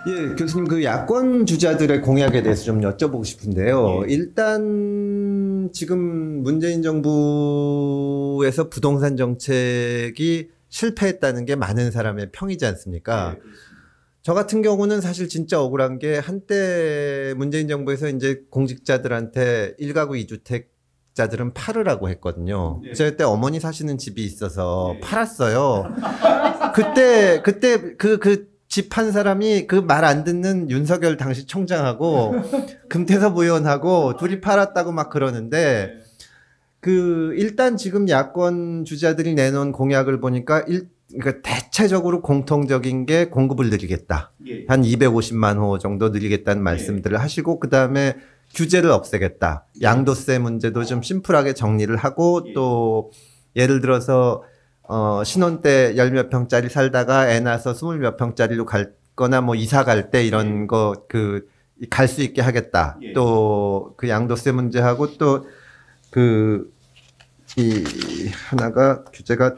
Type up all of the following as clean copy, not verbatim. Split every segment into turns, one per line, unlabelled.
예, 교수님 그 야권 주자들의 공약에 대해서 좀 여쭤보고 싶은데요.
예.
일단 지금 문재인 정부에서 부동산 정책이 실패했다는 게 많은 사람의 평이지 않습니까?
예,
저 같은 경우는 사실 진짜 억울한 게 한때 문재인 정부에서 이제 공직자들한테 1가구 2주택자들은 팔으라고 했거든요.
예.
제가 그때 어머니 사시는 집이 있어서
예.
팔았어요. 그때 그 집 한 사람이 그 말 안 듣는 윤석열 당시 총장하고 금태섭 의원하고 둘이 팔았다고 막 그러는데 그 일단 지금 야권 주자들이 내놓은 공약을 보니까 그러니까 대체적으로 공통적인 게 공급을 늘리겠다.
예.
한 250만 호 정도 늘리겠다는 말씀들을 하시고 그다음에 규제를 없애겠다. 양도세 문제도 좀 심플하게 정리를 하고 또 예를 들어서 신혼 때 10몇 평짜리 살다가 애 낳아서 20몇 평짜리로 갈거나 뭐 이사 갈 때 이런 거 갈 수 있게 하겠다.
예.
또 그 양도세 문제하고 또 이 하나가 규제가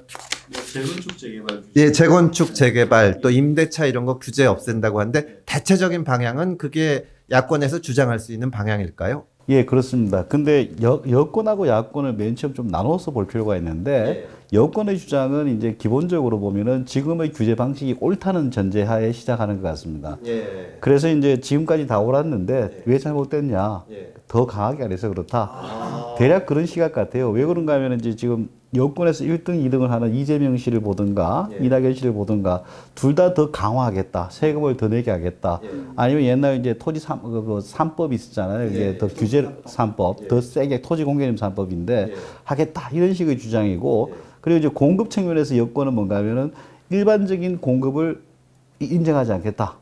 재건축 재개발.
예, 재건축 재개발 또 임대차 이런 거 규제 없앤다고 하는데 대체적인 방향은 그게 야권에서 주장할 수 있는 방향일까요?
예, 그렇습니다. 근데 여권하고 야권을 맨 처음 좀 나눠서 볼 필요가 있는데 여권의 주장은 이제 기본적으로 보면은 지금의 규제 방식이 옳다는 전제하에 시작하는 것 같습니다.
예.
그래서 이제 지금까지 다 옳았는데 왜 잘못됐냐?
예.
더 강하게 안 해서 그렇다. 대략 그런 시각 같아요. 왜 그런가 하면 이제 지금 여권에서 1등, 2등을 하는 이재명 씨를 보든가 이낙연 씨를 보든가 둘 다 더 강화하겠다. 세금을 더 내게 하겠다. 아니면 옛날 이제 토지 3법이 있었잖아요. 이게 더 규제 3법, 더 세게 토지 공개념 3법인데 하겠다. 이런 식의 주장이고 그리고 이제 공급 측면에서 여권은 뭔가 하면은 일반적인 공급을 인정하지 않겠다.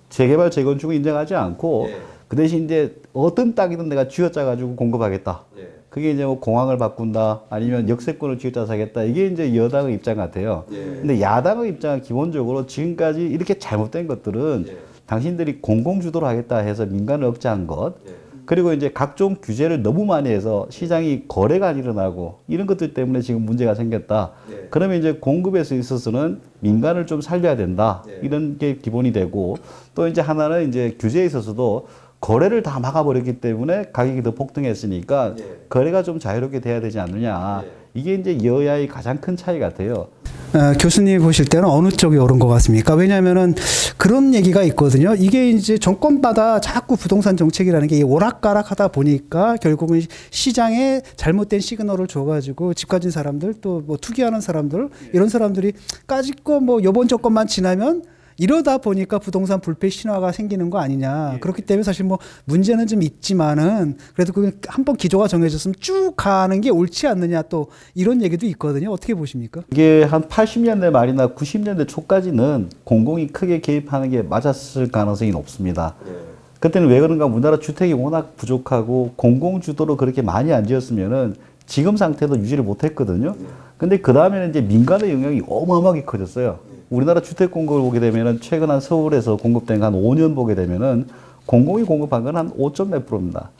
재개발, 재건축을 인정하지 않고 그 대신 이제 어떤 땅이든 내가 쥐어짜가지고 공급하겠다. 그게 이제 뭐 공항을 바꾼다 아니면 역세권을 쥐어짜서 하겠다. 이게 이제 여당의 입장 같아요. 근데 야당의 입장은 기본적으로 지금까지 이렇게 잘못된 것들은 당신들이 공공주도로 하겠다 해서 민간을 억제한 것. 그리고 이제 각종 규제를 너무 많이 해서 시장이 거래가 안 일어나고 이런 것들 때문에 지금 문제가 생겼다. 그러면 이제 공급에 있어서는 민간을 좀 살려야 된다. 이런 게 기본이 되고 또 이제 하나는 이제 규제에 있어서도 거래를 다 막아버렸기 때문에 가격이 더 폭등했으니까 거래가 좀 자유롭게 돼야 되지 않느냐. 이게 이제 여야의 가장 큰 차이 같아요.
교수님 보실 때는 어느 쪽이 옳은 것 같습니까? 왜냐하면은 그런 얘기가 있거든요. 이게 이제 정권마다 자꾸 부동산 정책이라는 게 오락가락 하다 보니까 결국은 시장에 잘못된 시그널을 줘가지고 집 가진 사람들 또 뭐 투기하는 사람들 이런 사람들이 까짓거 뭐 요번 정권만 지나면 이러다 보니까 부동산 불패 신화가 생기는 거 아니냐. 그렇기 때문에 사실 뭐 문제는 좀 있지만은 그래도 그 한번 기조가 정해졌으면 쭉 가는 게 옳지 않느냐 또 이런 얘기도 있거든요. 어떻게 보십니까?
이게 한 80년대 말이나 90년대 초까지는 공공이 크게 개입하는 게 맞았을 가능성이 높습니다. 그때는 왜 그런가 우리나라 주택이 워낙 부족하고 공공주도로 그렇게 많이 안 지었으면은 지금 상태도 유지를 못했거든요. 근데 그 다음에는 이제 민간의 영향이 어마어마하게 커졌어요. 우리나라 주택 공급을 보게 되면은 최근 한 서울에서 공급된 한 5년 보게 되면은 공공이 공급한 건 한 5점 몇 프로입니다.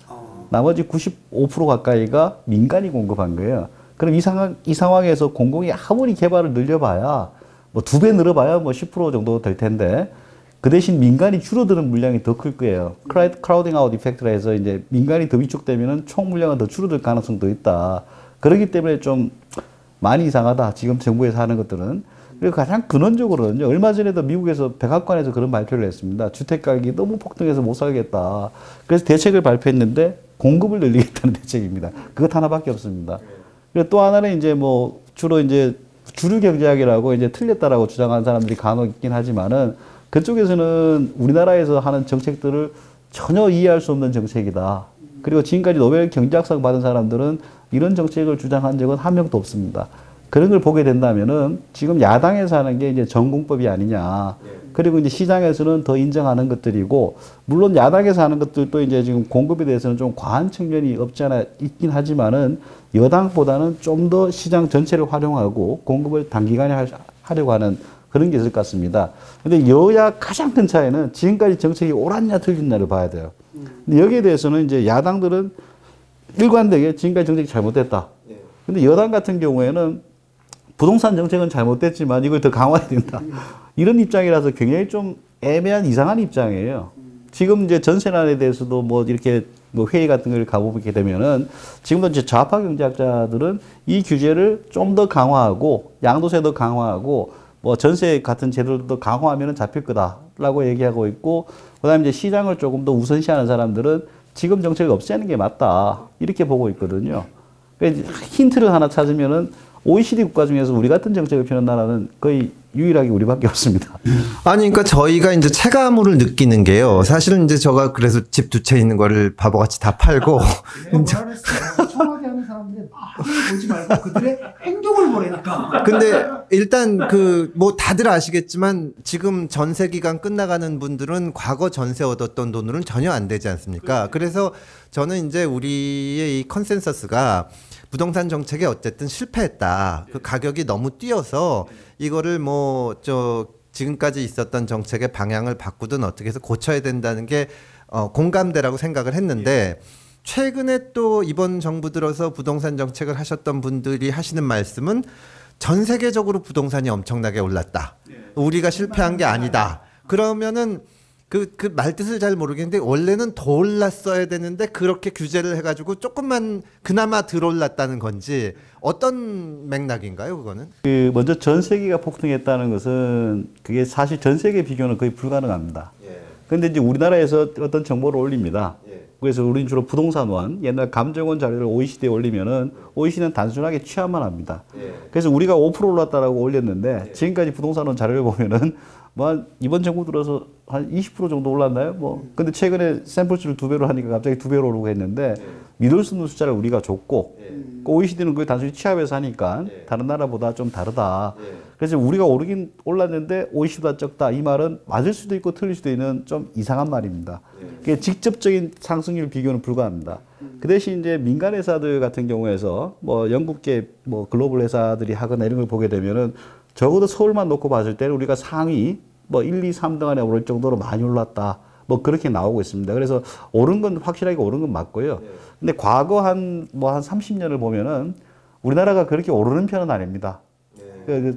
나머지 95% 가까이가 민간이 공급한 거예요. 그럼 이 상황에서 공공이 아무리 개발을 늘려봐야 뭐 2배 늘어봐야 뭐 10% 정도 될 텐데 그 대신 민간이 줄어드는 물량이 더 클 거예요. 크라우딩 아웃 이펙트라 해서 이제 민간이 더 위축되면은 총 물량은 더 줄어들 가능성도 있다. 그렇기 때문에 좀 많이 이상하다. 지금 정부에서 하는 것들은. 그리고 가장 근원적으로는요. 얼마 전에도 미국에서 백악관에서 그런 발표를 했습니다. 주택 가격이 너무 폭등해서 못 살겠다. 그래서 대책을 발표했는데 공급을 늘리겠다는 대책입니다. 그것 하나밖에 없습니다. 그리고 또 하나는 이제 뭐 주로 이제 주류 경제학이라고 이제 틀렸다라고 주장하는 사람들이 간혹 있긴 하지만은 그쪽에서는 우리나라에서 하는 정책들을 전혀 이해할 수 없는 정책이다. 그리고 지금까지 노벨 경제학상 받은 사람들은 이런 정책을 주장한 적은 한 명도 없습니다. 그런 걸 보게 된다면은 지금 야당에서 하는 게 이제 전공법이 아니냐. 그리고 이제 시장에서는 더 인정하는 것들이고, 물론 야당에서 하는 것들도 이제 지금 공급에 대해서는 좀 과한 측면이 없지 않아 있긴 하지만은 여당보다는 좀 더 시장 전체를 활용하고 공급을 단기간에 하려고 하는 그런 게 있을 것 같습니다. 근데 여야 가장 큰 차이는 지금까지 정책이 옳았냐 틀렸냐를 봐야 돼요. 근데 여기에 대해서는 이제 야당들은 일관되게 지금까지 정책이 잘못됐다. 근데 여당 같은 경우에는 부동산 정책은 잘못됐지만 이걸 더 강화해야 된다. 이런 입장이라서 굉장히 좀 애매한 이상한 입장이에요. 지금 이제 전세난에 대해서도 뭐 이렇게 뭐 회의 같은 걸 가보게 되면은 지금도 이제 좌파 경제학자들은 이 규제를 좀 더 강화하고 양도세도 강화하고 뭐 전세 같은 제도도 강화하면은 잡힐 거다라고 얘기하고 있고, 그다음에 이제 시장을 조금 더 우선시하는 사람들은 지금 정책을 없애는 게 맞다 이렇게 보고 있거든요. 그러니까 힌트를 하나 찾으면은 OECD 국가 중에서 우리 같은 정책을 펴는 나라는 거의 유일하게 우리밖에 없습니다.
아니, 그러니까 저희가 이제 체감을 느끼는 게요. 사실은 이제 제가 그래서 집 두 채 있는 거를 바보같이 다 팔고.
청와대 하는 사람들이 많이 보지 말고 그들의 행동을 보라니까.
근데 일단 뭐 다들 아시겠지만 지금 전세 기간 끝나가는 분들은 과거 전세 얻었던 돈으로는 전혀 안 되지 않습니까? 그래서 저는 이제 우리의 이 컨센서스가 부동산 정책에 어쨌든 실패했다. 그 가격이 너무 뛰어서 이거를 뭐 지금까지 있었던 정책의 방향을 바꾸든 어떻게 해서 고쳐야 된다는 게 공감대라고 생각을 했는데, 최근에 또 이번 정부 들어서 부동산 정책을 하셨던 분들이 하시는 말씀은 전 세계적으로 부동산이 엄청나게 올랐다. 우리가 실패한 게 아니다. 그러면은 그 말뜻을 잘 모르겠는데 원래는 더 올랐어야 되는데 그렇게 규제를 해가지고 조금만 그나마 덜 올랐다는 건지 어떤 맥락인가요, 그거는?
먼저 전 세계가 폭등했다는 것은 그게 사실 전 세계 비교는 거의 불가능합니다. 그런데 이제 우리나라에서 어떤 정보를 올립니다. 그래서 우리는 주로 부동산원, 옛날 감정원 자료를 OECD에 올리면은 OECD는 단순하게 취합만 합니다. 그래서 우리가 5% 올랐다라고 올렸는데 지금까지 부동산원 자료를 보면은 뭐 이번 정부 들어서 한 20% 정도 올랐나요? 뭐 근데 최근에 샘플수를 2배로 하니까 갑자기 2배로 오르고 했는데 믿을 수 있는 숫자를 우리가 줬고 OECD는 그걸 단순히 취합해서 하니까 다른 나라보다 좀 다르다. 그래서 우리가 오르긴 올랐는데 OECD보다 적다. 이 말은 맞을 수도 있고 틀릴 수도 있는 좀 이상한 말입니다. 그게 직접적인 상승률 비교는 불가합니다. 그 대신 이제 민간 회사들 같은 경우에서 뭐 영국계 뭐 글로벌 회사들이 하거나 이런 걸 보게 되면은 적어도 서울만 놓고 봤을 때는 우리가 상위 뭐 1, 2, 3등 안에 오를 정도로 많이 올랐다. 뭐 그렇게 나오고 있습니다. 그래서 오른 건 확실하게 오른 건 맞고요. 근데 과거 한 30년을 보면은 우리나라가 그렇게 오르는 편은 아닙니다.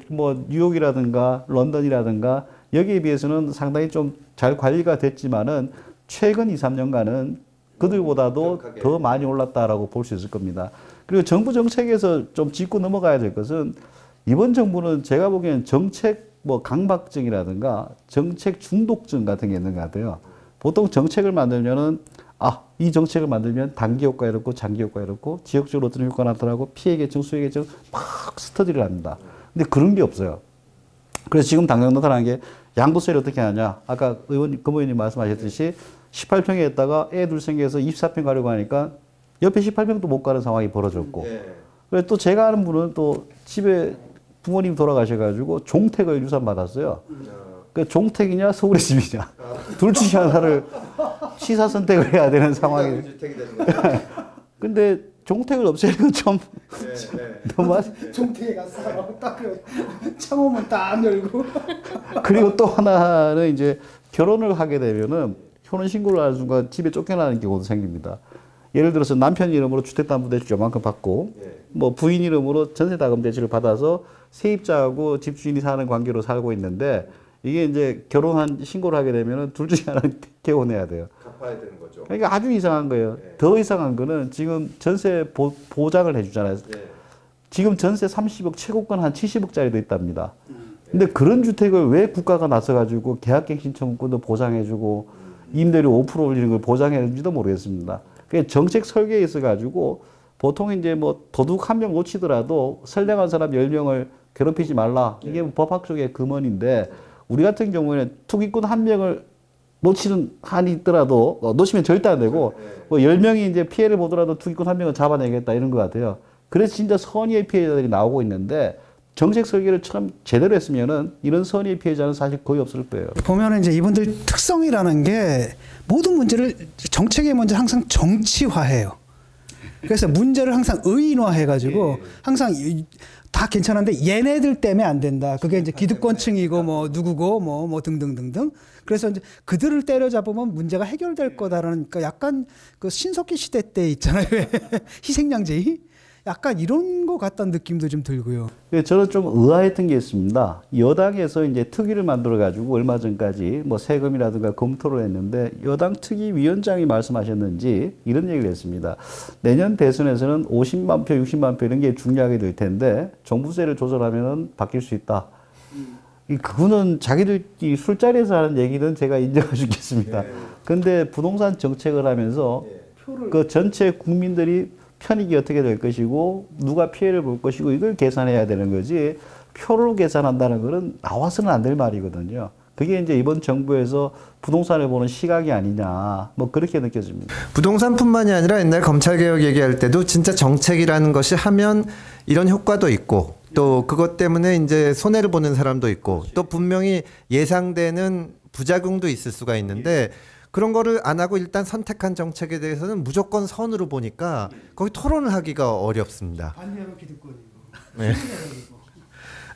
뭐 뉴욕이라든가 런던이라든가 여기에 비해서는 상당히 좀 잘 관리가 됐지만은 최근 2, 3년간은 그들보다도 더 많이 올랐다라고 볼 수 있을 겁니다. 그리고 정부 정책에서 좀 짚고 넘어가야 될 것은 이번 정부는 제가 보기엔 정책 뭐 강박증이라든가 정책 중독증 같은 게 있는 것 같아요. 보통 정책을 만들면은 이 정책을 만들면 단기 효과 이렇고 장기 효과 이렇고 지역적으로 어떤 효과 나타나고 피해 계층, 수혜 계층 막 스터디를 합니다. 근데 그런 게 없어요. 그래서 지금 당장 나타나는 게 양도세를 어떻게 하냐. 아까 금의원님 말씀하셨듯이 18평에 했다가 애 둘 생겨서 24평 가려고 하니까 옆에 18평도 못 가는 상황이 벌어졌고. 그래서 또 제가 아는 분은 또 집에 부모님 돌아가셔가지고 종택을 유산받았어요. 그 종택이냐 서울의 집이냐 둘 중에 하나를 시사 선택을 해야 되는 상황이. 근데 종택을 없애는 건 좀 너무
종택에 가서 딱 창호문 딱 열고.
그리고 또 하나는 이제 결혼을 하게 되면은 혼인 신고를 하는 순간 집에 쫓겨나는 경우도 생깁니다. 예를 들어서 남편 이름으로 주택담보대출 요만큼 받고 뭐 부인 이름으로 전세다금대출을 받아서 세입자하고 집주인이 사는 관계로 살고 있는데 이게 이제 결혼한 신고를 하게 되면은 둘 중에 하나는 개혼해야 돼요.
갚아야 되는 거죠.
그러니까 아주 이상한 거예요. 더 이상한 거는 지금 전세 보장을 해주잖아요. 지금 전세 30억 최고권 한 70억짜리도 있답니다. 근데 그런 주택을 왜 국가가 나서가지고 계약갱신 청구권도 보장해주고 임대료 5% 올리는 걸 보장해주는지도 모르겠습니다. 그게 정책 설계에 있어가지고 보통 이제 뭐 도둑 한 명 놓치더라도 선량한 사람 10명을 괴롭히지 말라. 이게 법학적의 금원인데 우리 같은 경우에는 투기꾼 한 명을 놓치는 한이 있더라도 놓치면 절대 안 되고 뭐 10명이 이제 피해를 보더라도 투기꾼 한 명은 잡아내겠다 이런 것 같아요. 그래서 진짜 선의의 피해자들이 나오고 있는데 정책 설계를 처음 제대로 했으면은 이런 선의의 피해자는 사실 거의 없을 거예요.
보면은 이제 이분들 특성이라는 게 모든 문제를 정책의 문제 항상 정치화해요. 그래서 문제를 항상 의인화해가지고 항상 다 괜찮은데 얘네들 때문에 안 된다. 그게 이제 기득권층이고 뭐 누구고 뭐 등등등등. 그래서 이제 그들을 때려잡으면 문제가 해결될 거다라는, 그러니까 약간 그 신석기 시대 때 있잖아요. 희생양제의. 약간 이런 것 같다는 느낌도 좀 들고요.
저는 좀 의아했던 게 있습니다. 여당에서 이제 특위를 만들어가지고 얼마 전까지 뭐 세금이라든가 검토를 했는데 여당 특위위원장이 말씀하셨는지 이런 얘기를 했습니다. 내년 대선에서는 50만 표, 60만 표 이런 게 중요하게 될 텐데 정부세를 조절하면 바뀔 수 있다. 그거는 자기들이 술자리에서 하는 얘기는 제가 인정해 주겠습니다. 근데 부동산 정책을 하면서 그 전체 국민들이 편익이 어떻게 될 것이고 누가 피해를 볼 것이고 이걸 계산해야 되는 거지 표로 계산한다는 것은 나와서는 안 될 말이거든요. 그게 이제 이번 정부에서 부동산을 보는 시각이 아니냐 뭐 그렇게 느껴집니다.
부동산뿐만이 아니라 옛날 검찰개혁 얘기할 때도 진짜 정책이라는 것이 하면 이런 효과도 있고 또 그것 때문에 이제 손해를 보는 사람도 있고 또 분명히 예상되는 부작용도 있을 수가 있는데 그런 거를 안 하고 일단 선택한 정책에 대해서는 무조건 선으로 보니까 거기 토론을 하기가 어렵습니다.
반대로 기득권이고.
네.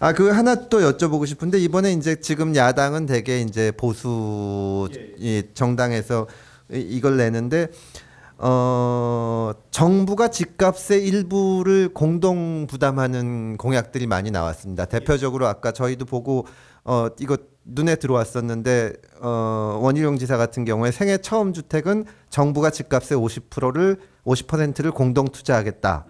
아, 그 하나 또 여쭤보고 싶은데 이번에 이제 지금 야당은 대개 이제 보수 이 정당에서 이걸 내는데 정부가 집값의 일부를 공동 부담하는 공약들이 많이 나왔습니다. 대표적으로 아까 저희도 보고 이거 눈에 들어왔었는데 원희룡 지사 같은 경우에 생애 처음 주택은 정부가 집값의 50%를 공동 투자하겠다.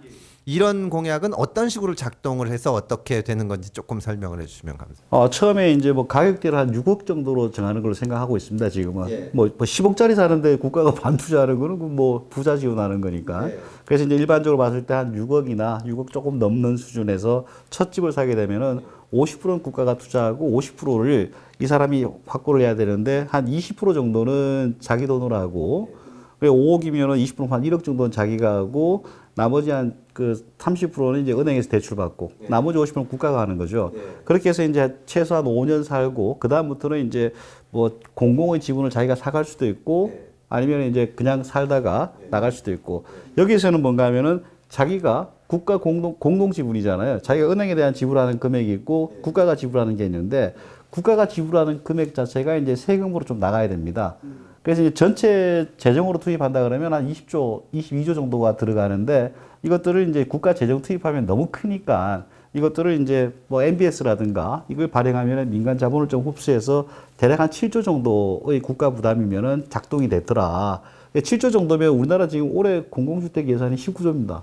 이런 공약은 어떤 식으로 작동을 해서 어떻게 되는 건지 조금 설명을 해주시면 감사합니다.
처음에 이제 뭐 가격대를 한 6억 정도로 정하는 걸로 생각하고 있습니다. 지금은 뭐 10억짜리 사는데 국가가 반 투자하는 거는 뭐 부자 지원하는 거니까. 그래서 이제 일반적으로 봤을 때 한 6억이나 6억 조금 넘는 수준에서 첫 집을 사게 되면은 50%는 국가가 투자하고 50%를 이 사람이 확보를 해야 되는데 한 20% 정도는 자기 돈으로 하고 5억이면은 20%한 1억 정도는 자기가 하고 나머지 한 그 30%는 이제 은행에서 대출받고 나머지 50%는 국가가 하는 거죠. 그렇게 해서 이제 최소한 5년 살고 그다음부터는 이제 뭐 공공의 지분을 자기가 사갈 수도 있고 아니면 이제 그냥 살다가 나갈 수도 있고 여기서는 뭔가 하면은 자기가 국가 공동 지분이잖아요. 자기가 은행에 대한 지불하는 금액이 있고 국가가 지불하는 게 있는데 국가가 지불하는 금액 자체가 이제 세금으로 좀 나가야 됩니다. 그래서 이제 전체 재정으로 투입한다 그러면 한 20조, 22조 정도가 들어가는데 이것들을 이제 국가 재정 투입하면 너무 크니까 이것들을 이제 뭐 MBS라든가 이걸 발행하면 민간 자본을 좀 흡수해서 대략 한 7조 정도의 국가 부담이면은 작동이 되더라. 7조 정도면 우리나라 지금 올해 공공주택 예산이 19조입니다.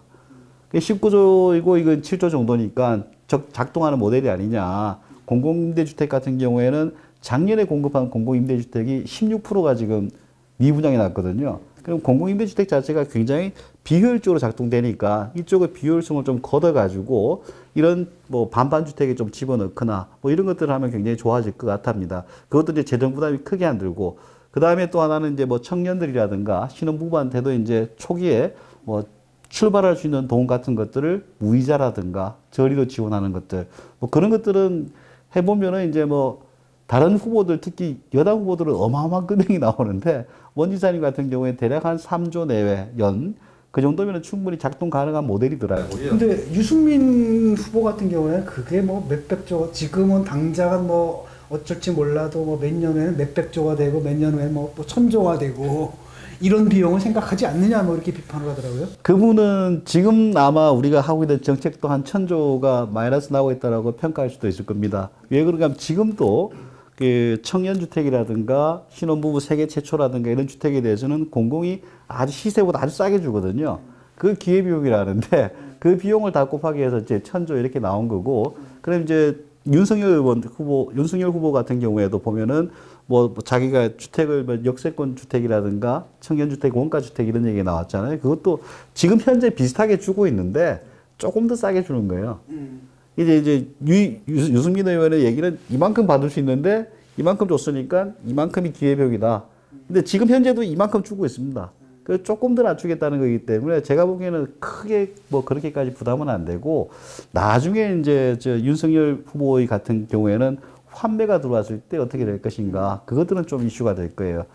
19조이고 이건 7조 정도니까 작동하는 모델이 아니냐. 공공임대주택 같은 경우에는 작년에 공급한 공공임대주택이 16%가 지금 미분양이 났거든요. 그럼 공공임대주택 자체가 굉장히 비효율적으로 작동되니까 이쪽의 비효율성을 좀 걷어가지고 이런 뭐 반반주택에 좀 집어넣거나 뭐 이런 것들을 하면 굉장히 좋아질 것 같답니다. 그것도 이제 재정 부담이 크게 안 들고 그 다음에 또 하나는 이제 뭐 청년들이라든가 신혼부부한테도 이제 초기에 뭐 출발할 수 있는 돈 같은 것들을 무이자라든가 저리로 지원하는 것들 뭐 그런 것들은 해보면은 이제 뭐 다른 후보들 특히 여당 후보들은 어마어마한 금액이 나오는데 원 지사님 같은 경우에 대략 한 3조 내외 그 정도면 충분히 작동 가능한 모델이더라고요.
근데 유승민 후보 같은 경우에 그게 뭐 몇백조 지금은 당장은 뭐 어쩔지 몰라도 뭐 몇 년 후에는 몇백조가 되고 몇 년 후에 뭐 천조가 되고 이런 비용을 생각하지 않느냐 뭐 이렇게 비판을 하더라고요.
그분은 지금 아마 우리가 하고 있는 정책도 한 1,000조가 마이너스 나오고 있다라고 평가할 수도 있을 겁니다. 왜 그런가 하면 지금도 그 청년주택이라든가 신혼부부 세계 최초라든가 이런 주택에 대해서는 공공이 아주 시세보다 아주 싸게 주거든요. 그 기회비용이라는데 그 비용을 다 곱하기 위해서 이제 1,000조 이렇게 나온 거고 그럼 이제 윤석열 후보 같은 경우에도 보면은 뭐 자기가 주택을 뭐 역세권 주택이라든가 청년주택, 원가주택 이런 얘기가 나왔잖아요. 그것도 지금 현재 비슷하게 주고 있는데 조금 더 싸게 주는 거예요. 이제 유승민 의원의 얘기는 이만큼 받을 수 있는데 이만큼 줬으니까 이만큼이 기회비용이다. 근데 지금 현재도 이만큼 주고 있습니다. 그 조금 더 낮추겠다는 거기 때문에 제가 보기에는 크게 뭐 그렇게까지 부담은 안 되고 나중에 이제 윤석열 후보의 같은 경우에는 환매가 들어왔을 때 어떻게 될 것인가 그것들은 좀 이슈가 될 거예요.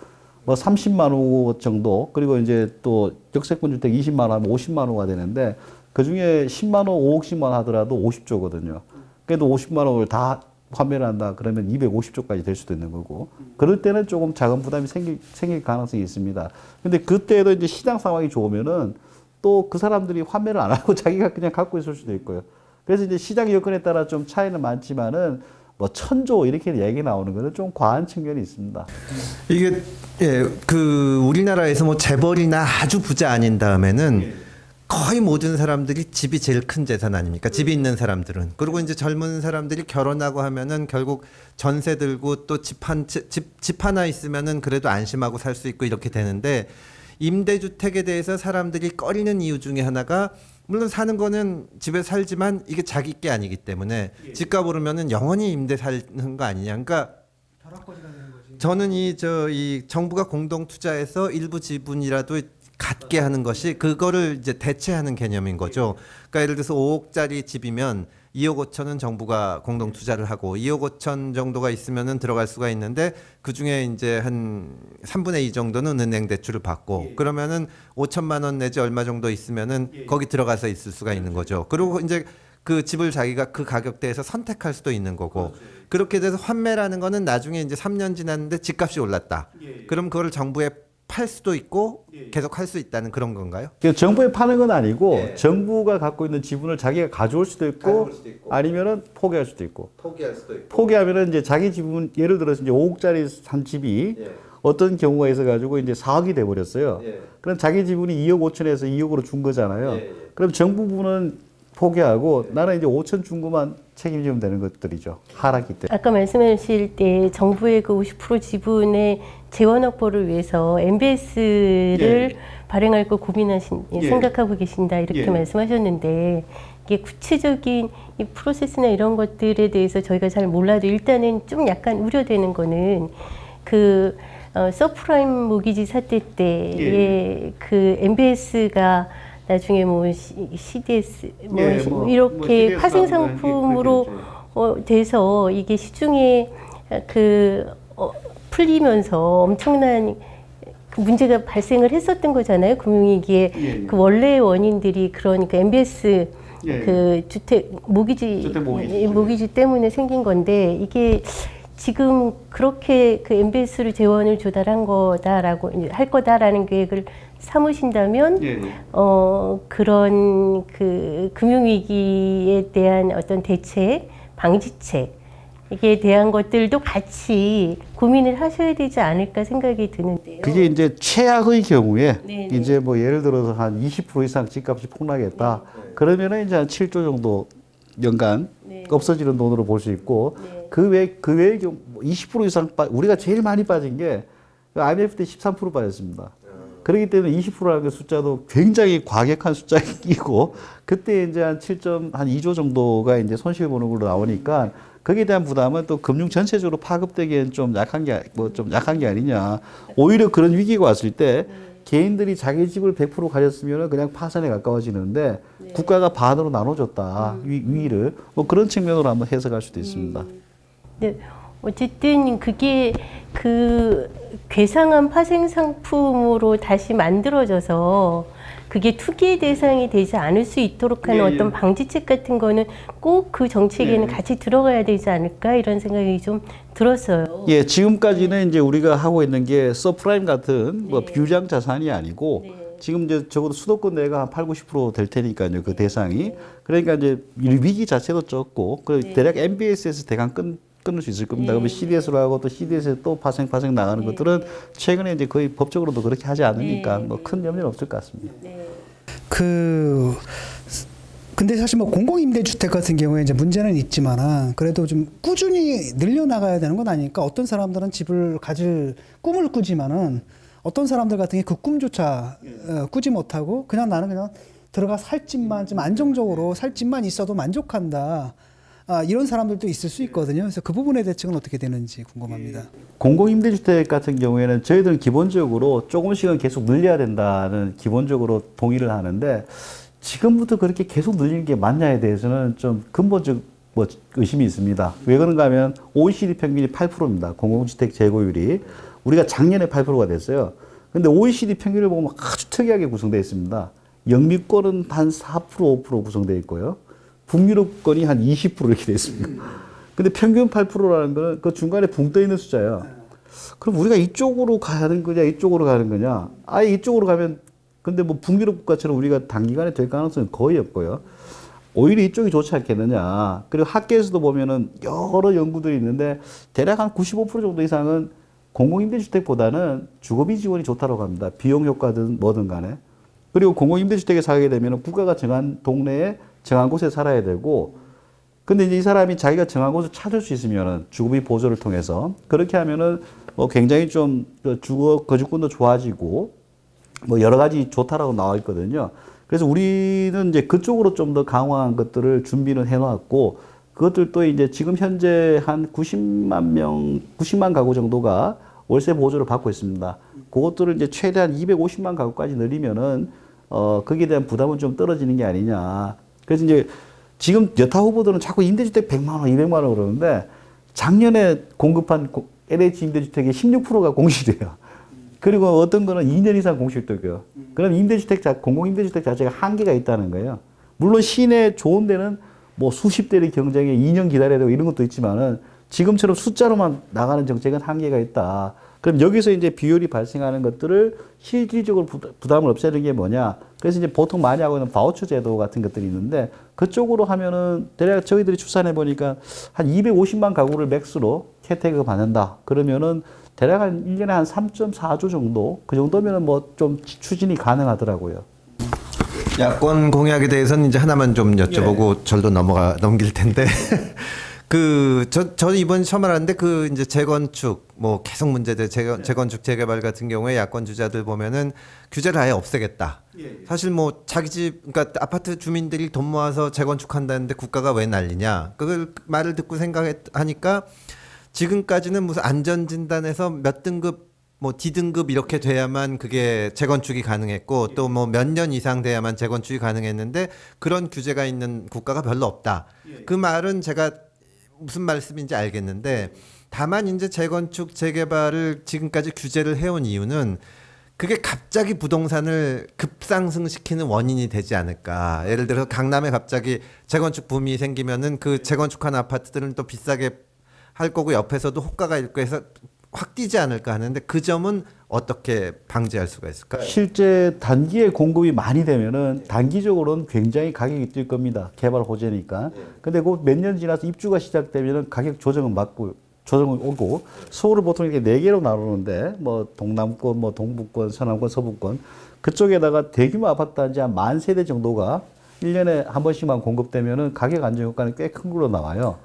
뭐 30만 호 정도 그리고 이제 또 역세권 주택 20만 호 하면 50만 호가 되는데 그 중에 10만 호, 5억씩만 하더라도 50조거든요. 그래도 50만 호를 다 환매를 한다 그러면 250조까지 될 수도 있는 거고 그럴 때는 조금 자금 부담이 생길 가능성이 있습니다. 근데 그때도 이제 시장 상황이 좋으면은 또 그 사람들이 환매를 안 하고 자기가 그냥 갖고 있을 수도 있고요. 그래서 이제 시장 여건에 따라 좀 차이는 많지만은 뭐 천조 이렇게 얘기 나오는 것은 좀 과한 측면이 있습니다.
이게 그 우리나라에서 뭐 재벌이나 아주 부자 아닌 다음에는 거의 모든 사람들이 집이 제일 큰 재산 아닙니까? 집이 있는 사람들은. 그리고 이제 젊은 사람들이 결혼하고 하면은 결국 전세 들고 또 집 하나 있으면은 그래도 안심하고 살 수 있고 이렇게 되는데, 임대주택에 대해서 사람들이 꺼리는 이유 중에 하나가, 물론 사는 거는 집에 살지만 이게 자기 게 아니기 때문에 집값 오르면은 영원히 임대 사는 거 아니냐. 그러니까 저는 이 정부가 공동 투자해서 일부 지분이라도 갖게 하는 것이 그거를 이제 대체하는 개념인 거죠. 그러니까 예를 들어서 5억짜리 집이면 2억 5천은 정부가 공동 투자를 하고 2억 5천 정도가 있으면은 들어갈 수가 있는데, 그 중에 이제 한 3분의 2 정도는 은행 대출을 받고, 그러면은 5천만 원 내지 얼마 정도 있으면은 거기 들어가서 있을 수가 있는 거죠. 그리고 이제 그 집을 자기가 그 가격대에서 선택할 수도 있는 거고, 그렇게 돼서 환매라는 거는 나중에 이제 3년 지났는데 집값이 올랐다. 그럼 그거를 정부에 팔 수도 있고 계속 할 수 있다는 그런 건가요?
정부에 파는 건 아니고 정부가 갖고 있는 지분을 자기가 가져올 수도 있고 아니면은 포기할 수도 있고. 포기하면은 이제 자기 지분, 예를 들어서 이제 5억짜리 산 집이 어떤 경우가 있어가지고 이제 4억이 돼 버렸어요. 그럼 자기 지분이 2억 5천에서 2억으로 준 거잖아요. 그럼 정부분은 포기하고 나는 이제 5천 준 것만 책임지면 되는 것들이죠. 하락기 때문에.
아까 말씀하실 때 정부의 그 50% 지분의 재원 확보를 위해서 MBS를 발행할 거 생각하고 계신다 이렇게 말씀하셨는데, 이게 구체적인 이 프로세스나 이런 것들에 대해서 저희가 잘 몰라도 일단은 좀 약간 우려되는 거는 그 서프라임 모기지 사태 때의 그 MBS가 나중에 뭐 CDS 이렇게 파생 상품으로 돼서 이게 시중에 풀리면서 엄청난 그 문제가 발생을 했었던 거잖아요. 금융위기에. 그 원래 원인들이 그러니까 MBS 그 모기지 때문에 생긴 건데, 이게 지금 그렇게 그 MBS로 재원을 조달한 거다라고 할 거다라는 계획을 삼으신다면 그런 그 금융위기에 대한 어떤 대책, 방지책 이게 대한 것들도 같이 고민을 하셔야 되지 않을까 생각이 드는데요.
그게 이제 최악의 경우에 이제 뭐 예를 들어서 한 20% 이상 집값이 폭락했다. 그러면은 이제 한 7조 정도 연간 없어지는 돈으로 볼 수 있고, 그 외의 경우 20% 이상 우리가 제일 많이 빠진 게 IMF 때 13% 빠졌습니다. 그렇기 때문에 20%라는 그 숫자도 굉장히 과격한 숫자이고, 그때 이제 한 2조 정도가 이제 손실 보는 걸로 나오니까 거기에 대한 부담은 또 금융 전체적으로 파급되기엔 좀 약한 게 아니냐. 오히려 그런 위기가 왔을 때 개인들이 자기 집을 100% 가졌으면 그냥 파산에 가까워지는데 국가가 반으로 나눠줬다. 위기를. 뭐 그런 측면으로 한번 해석할 수도 있습니다.
네. 어쨌든 그게 그 괴상한 파생 상품으로 다시 만들어져서 그게 투기의 대상이 되지 않을 수 있도록 하는 어떤 방지책 같은 거는 꼭 그 정책에는 같이 들어가야 되지 않을까 이런 생각이 좀 들었어요.
예, 지금까지는 이제 우리가 하고 있는 게 서프라임 같은 뭐 비유장 자산이 아니고 지금 이제 적어도 수도권 내가 한 80~90% 될 테니까요, 그 대상이. 그러니까 이제 위기 자체도 적고, 대략 MBS에서 대강 끊을 수 있을 겁니다. 그러면 CDS로 하고 또 CDS에 또 파생 나가는 것들은 최근에 이제 거의 법적으로도 그렇게 하지 않으니까 뭐 큰 염려는 없을 것 같습니다.
근데 사실 뭐 공공임대주택 같은 경우에 이제 문제는 있지만은 그래도 좀 꾸준히 늘려나가야 되는 건 아니니까, 어떤 사람들은 집을 가질 꿈을 꾸지만은 어떤 사람들 같은 게 그 꿈조차 꾸지 못하고 그냥 나는 그냥 들어가 살 집만 좀 안정적으로 살 집만 있어도 만족한다. 이런 사람들도 있을 수 있거든요. 그래서 그 부분의 대책은 어떻게 되는지 궁금합니다.
공공임대주택 같은 경우에는 저희들은 기본적으로 조금씩은 계속 늘려야 된다는 기본적으로 동의를 하는데, 지금부터 그렇게 계속 늘리는 게 맞냐에 대해서는 좀 근본적 의심이 있습니다. 왜 그런가 하면 OECD 평균이 8%입니다. 공공주택 재고율이. 우리가 작년에 8%가 됐어요. 근데 OECD 평균을 보면 아주 특이하게 구성되어 있습니다. 영미권은 한 4%, 5% 구성되어 있고요. 북유럽권이 한 20% 이렇게 되어 있습니다. 근데 평균 8%라는 거는 그 중간에 붕 떠 있는 숫자예요. 그럼 우리가 이쪽으로 가는 거냐, 이쪽으로 가는 거냐? 아예 이쪽으로 가면 근데 뭐 북유럽 국가처럼 우리가 단기간에 될 가능성은 거의 없고요. 오히려 이쪽이 좋지 않겠느냐. 그리고 학계에서도 보면은 여러 연구들이 있는데 대략 한 95% 정도 이상은 공공임대주택보다는 주거비 지원이 좋다고 합니다. 비용 효과든 뭐든 간에. 그리고 공공임대주택에 살게 되면 국가가 정한 동네에 정한 곳에 살아야 되고, 근데 이제 이 사람이 자기가 정한 곳을 찾을 수 있으면은 주거비 보조를 통해서 그렇게 하면은 뭐 굉장히 좀 주거 거주권도 좋아지고 뭐 여러 가지 좋다라고 나와 있거든요. 그래서 우리는 이제 그쪽으로 좀 더 강화한 것들을 준비는 해놨고, 그것들도 이제 지금 현재 한 90만 가구 정도가 월세 보조를 받고 있습니다. 그것들을 이제 최대한 250만 가구까지 늘리면은 거기에 대한 부담은 좀 떨어지는 게 아니냐. 그래서 이제 지금 여타 후보들은 자꾸 임대주택 100만 원, 200만 원 그러는데 작년에 공급한 LH 임대주택의 16%가 공시돼요. 그리고 어떤 거는 2년 이상 공실되고요. 그럼 공공임대주택 자체가 한계가 있다는 거예요. 물론 시내 좋은 데는 뭐 수십 대를 경쟁에 2년 기다려야 되고 이런 것도 있지만은 지금처럼 숫자로만 나가는 정책은 한계가 있다. 그럼 여기서 이제 비율이 발생하는 것들을 실질적으로 부담을 없애는 게 뭐냐. 그래서 이제 보통 많이 하고 있는 바우처 제도 같은 것들이 있는데 그쪽으로 하면은 대략 저희들이 추산해 보니까 한 250만 가구를 맥스로 혜택을 받는다. 그러면은 대략 한 1년에 한 3.4조 정도? 그 정도면은 뭐 좀 추진이 가능하더라고요.
야권 공약에 대해서는 이제 하나만 좀 여쭤보고 절도 넘길 텐데. 저 이번 처음 알았는데 이제 재건축, 뭐 계속 문제들, 재건축, 재개발 같은 경우에 야권 주자들 보면은 규제를 아예 없애겠다. 사실 뭐 자기 집, 그러니까 아파트 주민들이 돈 모아서 재건축한다는데 국가가 왜 난리냐. 그걸 말을 듣고 생각하니까 지금까지는 무슨 안전진단에서 몇 등급, 뭐 D등급 이렇게 돼야만 그게 재건축이 가능했고 또 뭐 몇 년 이상 돼야만 재건축이 가능했는데 그런 규제가 있는 국가가 별로 없다. 그 말은 제가 무슨 말씀인지 알겠는데 다만 이제 재건축, 재개발을 지금까지 규제를 해온 이유는 그게 갑자기 부동산을 급상승시키는 원인이 되지 않을까. 예를 들어서 강남에 갑자기 재건축 붐이 생기면은 그 재건축한 아파트들은 또 비싸게 할 거고 옆에서도 호가가 있고 해서 확 뛰지 않을까 하는데 그 점은 어떻게 방지할 수가 있을까요?
실제 단기에 공급이 많이 되면은 단기적으로는 굉장히 가격이 뛸 겁니다. 개발 호재니까. 근데 그 몇 년 지나서 입주가 시작되면은 가격 조정은 오고 서울을 보통 이렇게 4개로 나누는데 뭐 동남권, 뭐 동북권, 서남권, 서북권 그쪽에다가 대규모 아파트 단지 한 10,000세대 정도가 1년에 한 번씩만 공급되면은 가격 안정 효과는 꽤 큰 걸로 나와요.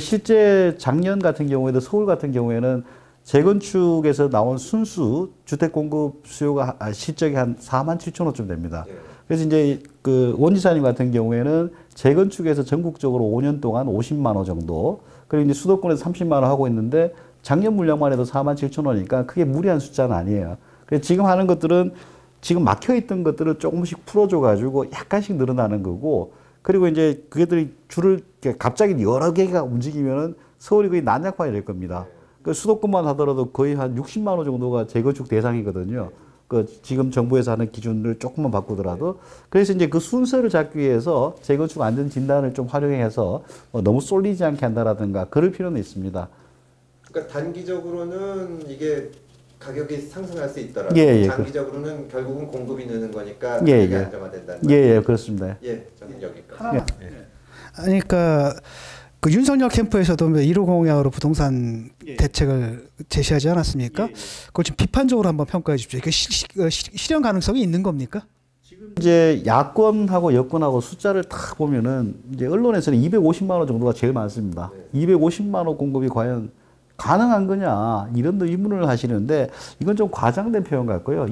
실제 작년 같은 경우에도 서울 같은 경우에는 재건축에서 나온 순수 주택 공급 수요가 실적이 한 47,000호쯤 됩니다. 그래서 이제 그 원지사님 같은 경우에는 재건축에서 전국적으로 5년 동안 50만 호 정도, 그리고 이제 수도권에서 30만 호 하고 있는데 작년 물량만 해도 47,000호니까 크게 무리한 숫자는 아니에요. 그래서 지금 하는 것들은 지금 막혀있던 것들을 조금씩 풀어줘가지고 약간씩 늘어나는 거고, 그리고 이제 그들이 줄을 갑자기 여러 개가 움직이면은 서울이 거의 난장판이 될 겁니다. 그 수도권만 하더라도 거의 한 60만 호 정도가 재건축 대상이거든요. 그 지금 정부에서 하는 기준을 조금만 바꾸더라도. 그래서 이제 그 순서를 잡기 위해서 재건축 안전 진단을 좀 활용해서 너무 쏠리지 않게 한다라든가 그럴 필요는 있습니다.
그러니까 단기적으로는 이게 가격이 상승할 수 있더라도 장기적으로는 결국은 공급이 느는 거니까 가격이 안정화된다는
예, 그렇습니다.
예, 저는 여기까지.
그러니까 그 윤석열 캠프에서도 1호 공약으로 부동산 대책을 제시하지 않았습니까? 그걸 좀 비판적으로 한번 평가해 주십시오. 그 실현 가능성이 있는 겁니까?
이제 야권하고 여권하고 숫자를 딱 보면은 이제 언론에서는 250만 원 정도가 제일 많습니다. 250만 원 공급이 과연 가능한 거냐 이런 의문을 하시는데 이건 좀 과장된 표현 같고요.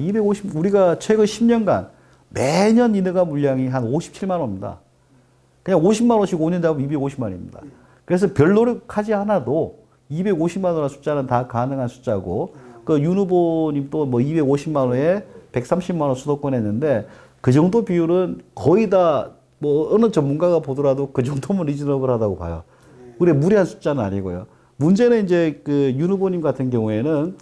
우리가 최근 10년간 매년 인허가 물량이 한 57만 원입니다. 그냥 50만 원씩 5년 잡으면 250만입니다. 그래서 별 노력하지 않아도 250만 원의 숫자는 다 가능한 숫자고, 그 윤 후보님도 뭐 250만 원에 130만 원 수도권 했는데 그 정도 비율은 거의 다 뭐 어느 전문가가 보더라도 그 정도면 리즈너블하다고 봐요. 우리 무리한 숫자는 아니고요. 문제는 이제 그 윤 후보님 같은 경우에는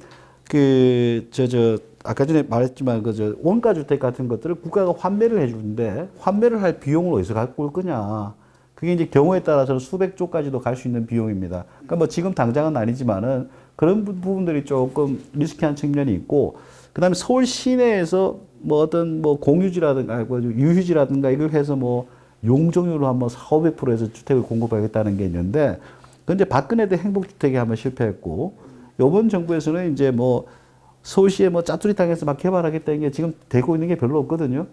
아까 전에 말했지만 원가 주택 같은 것들을 국가가 환매를 해주는데 환매를 할 비용을 어디서 갖고 올 거냐. 그게 이제 경우에 따라서는 수백조까지도 갈 수 있는 비용입니다. 그러니까 뭐 지금 당장은 아니지만은 그런 부분들이 조금 리스키한 측면이 있고, 그다음에 서울 시내에서 뭐 어떤 뭐 공유지라든가 유휴지라든가 이걸 해서 뭐 용적률로 한번 400~500% 해서 주택을 공급하겠다는 게 있는데, 근데 박근혜 때 행복주택이 한번 실패했고, 이번 정부에서는 이제 뭐 서울시에 뭐 짜투리 땅에서 막 개발하겠다는 게 지금 되고 있는 게 별로 없거든요.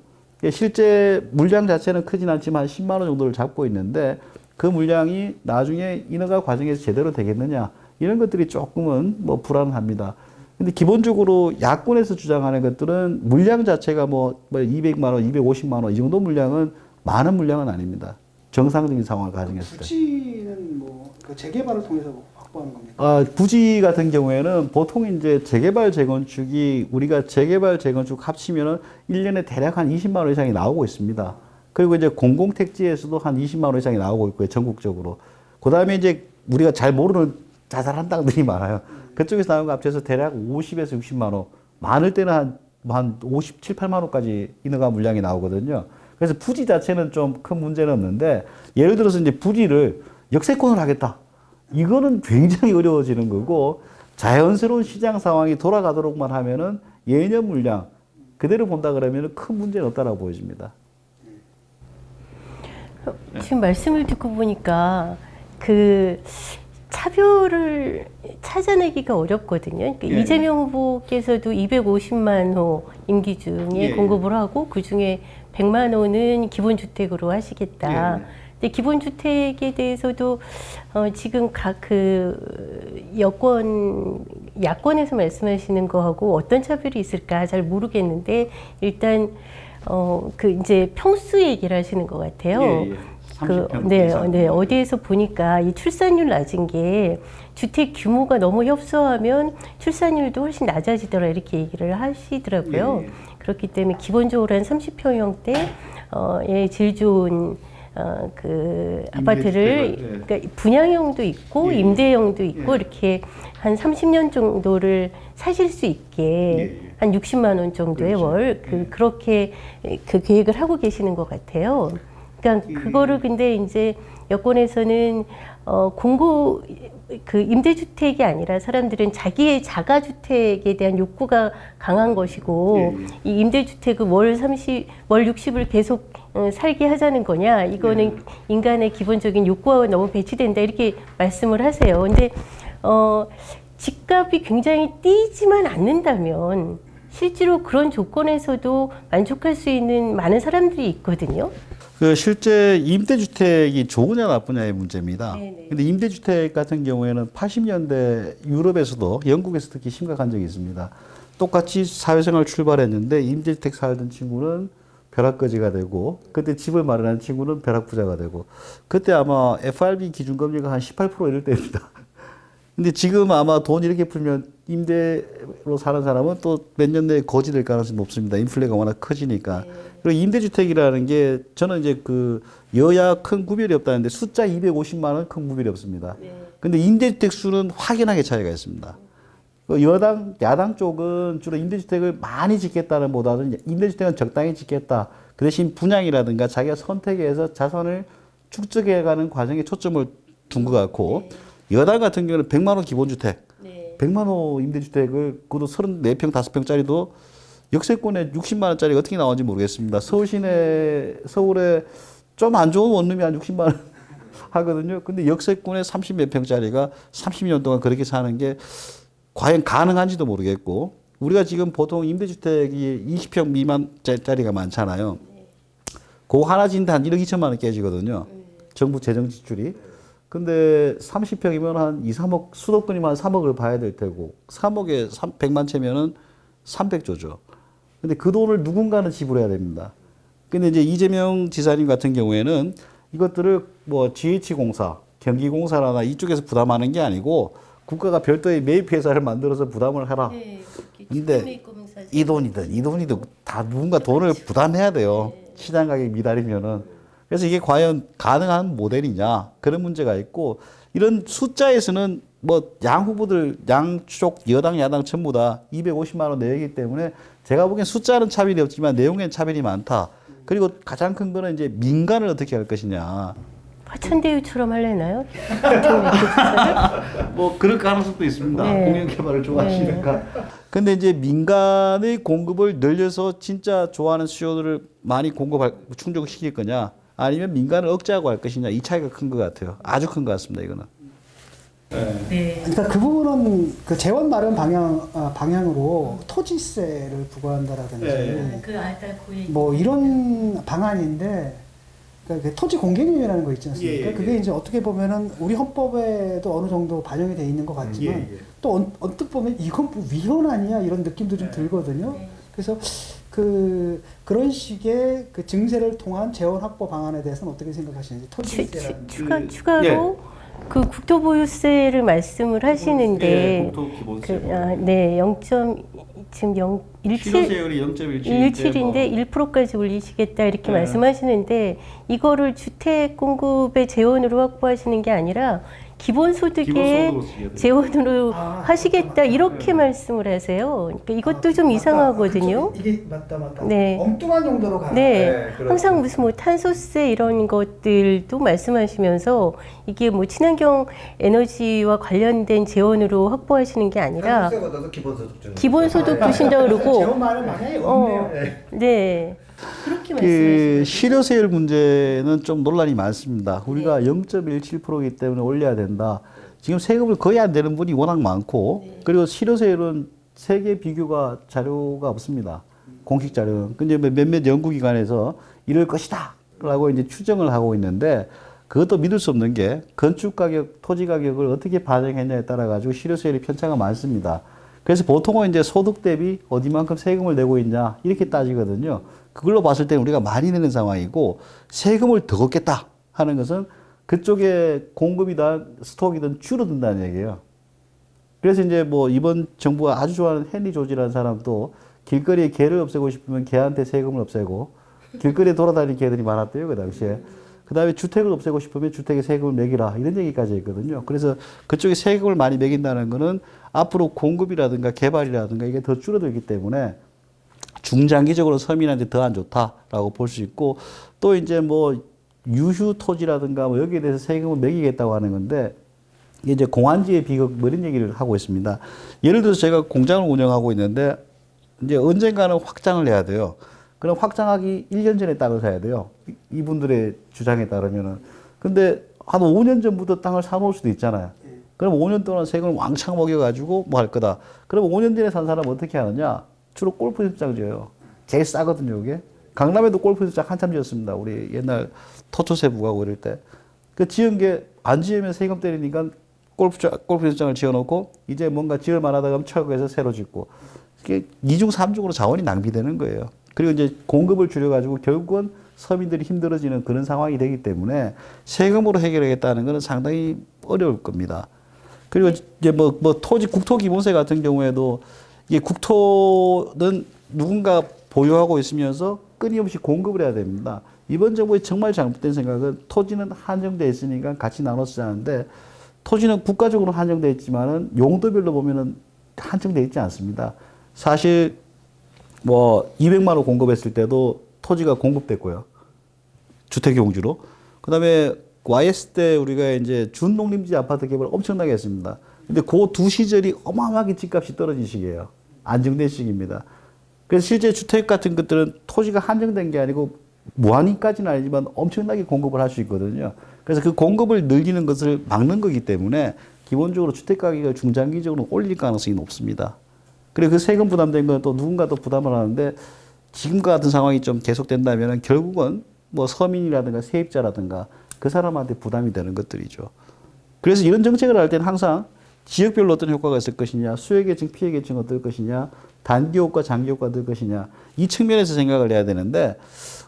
실제 물량 자체는 크진 않지만 10만 원 정도를 잡고 있는데, 그 물량이 나중에 인허가 과정에서 제대로 되겠느냐, 이런 것들이 조금은 뭐 불안합니다. 근데 기본적으로 야권에서 주장하는 것들은 물량 자체가 뭐 200만 원, 250만 원 이 정도 물량은 많은 물량은 아닙니다. 정상적인 상황을 가정했을 때.
부지는 뭐 그 재개발을 통해서 확보하는 겁니까?
부지 같은 경우에는 보통 이제 재개발 재건축이 우리가 재개발 재건축 합치면은 1년에 대략 한 20만 원 이상이 나오고 있습니다. 그리고 이제 공공택지에서도 한 20만 원 이상이 나오고 있고요, 전국적으로. 그 다음에 이제 우리가 잘 모르는 자잘한 땅들이 많아요. 그쪽에서 나온 거 합쳐서 대략 50에서 60만 원, 많을 때는 한 57, 8만 원까지 인허가 물량이 나오거든요. 그래서 부지 자체는 좀 큰 문제는 없는데, 예를 들어서 이제 부지를 역세권을 하겠다. 이거는 굉장히 어려워지는 거고, 자연스러운 시장 상황이 돌아가도록만 하면은 예년 물량 그대로 본다 그러면 큰 문제는 없다라고 보여집니다.
지금 말씀을 듣고 보니까 그 차별을 찾아내기가 어렵거든요. 그러니까 이재명 후보께서도 250만 호 임기 중에 공급을 하고 그 중에 100만 호는 기본주택으로 하시겠다. 근데 기본주택에 대해서도 지금 각 야권에서 말씀하시는 거하고 어떤 차별이 있을까 잘 모르겠는데, 일단 이제 평수 얘기를 하시는 것 같아요. 어디에서 보니까 이 출산율 낮은 게 주택 규모가 너무 협소하면 출산율도 훨씬 낮아지더라, 이렇게 얘기를 하시더라고요. 그렇기 때문에 기본적으로 한 30평형대의 질 좋은 그 아파트를, 그러니까 분양형도 있고 임대형도 있고 이렇게 한 30년 정도를 사실 수 있게 한 60만 원 정도의 월 그렇게 그 계획을 하고 계시는 것 같아요. 그러니까 그거를 근데 이제 여권에서는 임대주택이 아니라 사람들은 자기의 자가주택에 대한 욕구가 강한 것이고, 이 임대주택을 월 60을 계속 살게 하자는 거냐, 이거는 인간의 기본적인 욕구와 너무 배치된다, 이렇게 말씀을 하세요. 근데 집값이 굉장히 뛰지만 않는다면 실제로 그런 조건에서도 만족할 수 있는 많은 사람들이 있거든요.
실제 임대주택이 좋으냐 나쁘냐의 문제입니다. 근데 임대주택 같은 경우에는 80년대 유럽에서도, 영국에서 특히 심각한 적이 있습니다. 똑같이 사회생활 출발했는데 임대주택 살던 친구는 벼락거지가 되고, 그때 집을 마련한 친구는 벼락부자가 되고, 그때 아마 FRB 기준금리가 한 18% 이럴 때입니다. 근데 지금 아마 돈 이렇게 풀면 임대로 사는 사람은 또 몇 년 내에 거지될 가능성이 높습니다. 인플레가 워낙 커지니까. 그리고 임대주택이라는 게, 저는 이제 그 여야 큰 구별이 없다는데 숫자 250만 원 큰 구별이 없습니다. 근데 임대주택 수는 확연하게 차이가 있습니다. 야당 쪽은 주로 임대주택을 많이 짓겠다는 보다는 임대주택은 적당히 짓겠다. 그 대신 분양이라든가 자기가 선택해서 자산을 축적해가는 과정에 초점을 둔 것 같고, 여당 같은 경우는 100만 원 기본주택, 100만 원 임대주택을, 그것도 34평, 5평짜리도 역세권에 60만 원짜리 어떻게 나오는지 모르겠습니다. 서울에 좀 안 좋은 원룸이 한 60만 원 하거든요. 근데 역세권에 30몇 평짜리가 30년 동안 그렇게 사는 게 과연 가능한지도 모르겠고, 우리가 지금 보통 임대주택이 20평 미만짜리가 많잖아요. 그거 하나 짓는데 한 1억 2천만 원 깨지거든요. 정부 재정 지출이. 근데 30평이면 한 2, 3억, 수도권이면 한 3억을 봐야 될 테고, 3억에 100만 채면은 300조죠. 근데 그 돈을 누군가는 지불해야 됩니다. 근데 이제 이재명 지사님 같은 경우에는 이것들을 뭐 GH공사, 경기공사나 이쪽에서 부담하는 게 아니고 국가가 별도의 매입회사를 만들어서 부담을 해라. 근데 이 돈이든 다 누군가 돈을 부담해야 돼요. 시장 가격이 미달이면은. 그래서 이게 과연 가능한 모델이냐, 그런 문제가 있고, 이런 숫자에서는 뭐 양 후보들, 양쪽 여당 야당 전부 다 250만 원 내외이기 때문에 제가 보기엔 숫자는 차별이 없지만 내용엔 차별이 많다. 그리고 가장 큰 거는 이제 민간을 어떻게 할 것이냐.
화천대유처럼 할래나요?
뭐 그럴 가능성도 있습니다.
네.
공영 개발을 좋아하시니까. 근데 이제 민간의 공급을 늘려서 진짜 좋아하는 수요들을 많이 충족시킬 거냐, 아니면 민간을 억제하고 할 것이냐, 이 차이가 큰 것 같아요. 아주 큰 것 같습니다, 이거는.
네.
그러니까 그 부분은 그 재원 마련 방향으로 토지세를 부과한다라든지 뭐 이런 방안인데, 그러니까 그 토지 공개념이라는 거 있지 않습니까? 그게 이제 어떻게 보면은 우리 헌법에도 어느 정도 반영이 돼 있는 것 같지만 또 언뜻 보면 이건 뭐 위헌 아니야 이런 느낌도 좀 들거든요. 그래서 그런 식의 그 증세를 통한 재원 확보 방안에 대해서는 어떻게 생각하시는지. 토지세라는
추가로 그 국토보유세를 말씀을 하시는데, 네, 0.17인데 1%까지 올리시겠다 이렇게 말씀하시는데, 이거를 주택 공급의 재원으로 확보하시는 게 아니라 기본소득의 재원으로 하시겠다 이렇게 말씀을 하세요. 그러니까 이것도 좀 이상하거든요.
이게 맞다.
네.
엉뚱한 용도로 가는.
네, 항상 무슨 뭐 탄소세 이런 것들도 말씀하시면서 이게 뭐 친환경 에너지와 관련된 재원으로 확보하시는 게 아니라 기본소득 주신다 그러고.
재원 말은 만약에 없네요.
네. 그렇게
그 실효세율 문제는 좀 논란이 많습니다. 우리가 0.17%이기 때문에 올려야 된다. 지금 세금을 거의 안 내는 분이 워낙 많고, 그리고 실효세율은 세계 비교가 자료가 없습니다. 공식 자료는. 근데 몇몇 연구기관에서 이럴 것이다 라고 이제 추정을 하고 있는데, 그것도 믿을 수 없는 게 건축 가격, 토지 가격을 어떻게 반영했냐에 따라 가지고 실효세율이 편차가 많습니다. 그래서 보통은 이제 소득 대비 어디만큼 세금을 내고 있냐 이렇게 따지거든요. 그걸로 봤을 때 우리가 많이 내는 상황이고, 세금을 더 걷겠다 하는 것은 그쪽에 공급이든 스톡이든 줄어든다는 얘기예요. 그래서 이제 뭐 이번 정부가 아주 좋아하는 헨리 조지라는 사람도 길거리에 개를 없애고 싶으면 개한테 세금을 없애고, 길거리에 돌아다니는 개들이 많았대요, 그 당시에. 그 다음에 주택을 없애고 싶으면 주택에 세금을 매기라 이런 얘기까지 했거든요. 그래서 그쪽에 세금을 많이 매긴다는 거는 앞으로 공급이라든가 개발이라든가 이게 더 줄어들기 때문에 중장기적으로 서민한테 더 안 좋다라고 볼 수 있고, 또 이제 뭐 유휴 토지라든가 뭐 여기에 대해서 세금을 매기겠다고 하는 건데, 이게 이제 공안지의 비극 뭐 이런 얘기를 하고 있습니다. 예를 들어서 제가 공장을 운영하고 있는데 이제 언젠가는 확장을 해야 돼요. 그럼 확장하기 1년 전에 땅을 사야 돼요. 이분들의 주장에 따르면은. 근데 한 5년 전부터 땅을 사놓을 수도 있잖아요. 그럼 5년 동안 세금을 왕창 먹여가지고 뭐 할 거다. 그럼 5년 전에 산 사람은 어떻게 하느냐? 주로 골프 연습장 지어요. 제일 싸거든요, 이게. 강남에도 골프 연습장 한참 지었습니다. 우리 옛날 토초세 부과고 이럴 때. 그 지은 게 안 지으면 세금 때리니까 골프 연습장을 지어놓고 이제 뭔가 지을 만하다 그러면 철거해서 새로 짓고. 이게 2중, 3중으로 자원이 낭비되는 거예요. 그리고 이제 공급을 줄여가지고 결국은 서민들이 힘들어지는 그런 상황이 되기 때문에 세금으로 해결하겠다는 것은 상당히 어려울 겁니다. 그리고 이제 뭐 토지 국토기본세 같은 경우에도 이게 국토는 누군가 보유하고 있으면서 끊임없이 공급을 해야 됩니다. 이번 정부의 정말 잘못된 생각은 토지는 한정되어 있으니까 같이 나눠 쓰자는데, 토지는 국가적으로 한정되어 있지만은 용도별로 보면은 한정되어 있지 않습니다. 사실 뭐 200만 원 공급했을 때도 토지가 공급됐고요. 주택용지로. 그다음에 YS 때 우리가 이제 준농림지 아파트 개발 엄청나게 했습니다. 근데 그 두 시절이 어마어마하게 집값이 떨어진 시기예요. 안정된 시기입니다. 그래서 실제 주택 같은 것들은 토지가 한정된 게 아니고 무한히까지는 아니지만 엄청나게 공급을 할 수 있거든요. 그래서 그 공급을 늘리는 것을 막는 거기 때문에 기본적으로 주택 가격을 중장기적으로 올릴 가능성이 높습니다. 그리고 그 세금 부담된 건 또 누군가 또 부담을 하는데, 지금과 같은 상황이 좀 계속된다면 결국은 뭐 서민이라든가 세입자라든가 그 사람한테 부담이 되는 것들이죠. 그래서 이런 정책을 할 때는 항상 지역별로 어떤 효과가 있을 것이냐, 수혜계층, 피해계층 어떨 것이냐, 단기효과, 장기효과 어떨 것이냐, 이 측면에서 생각을 해야 되는데,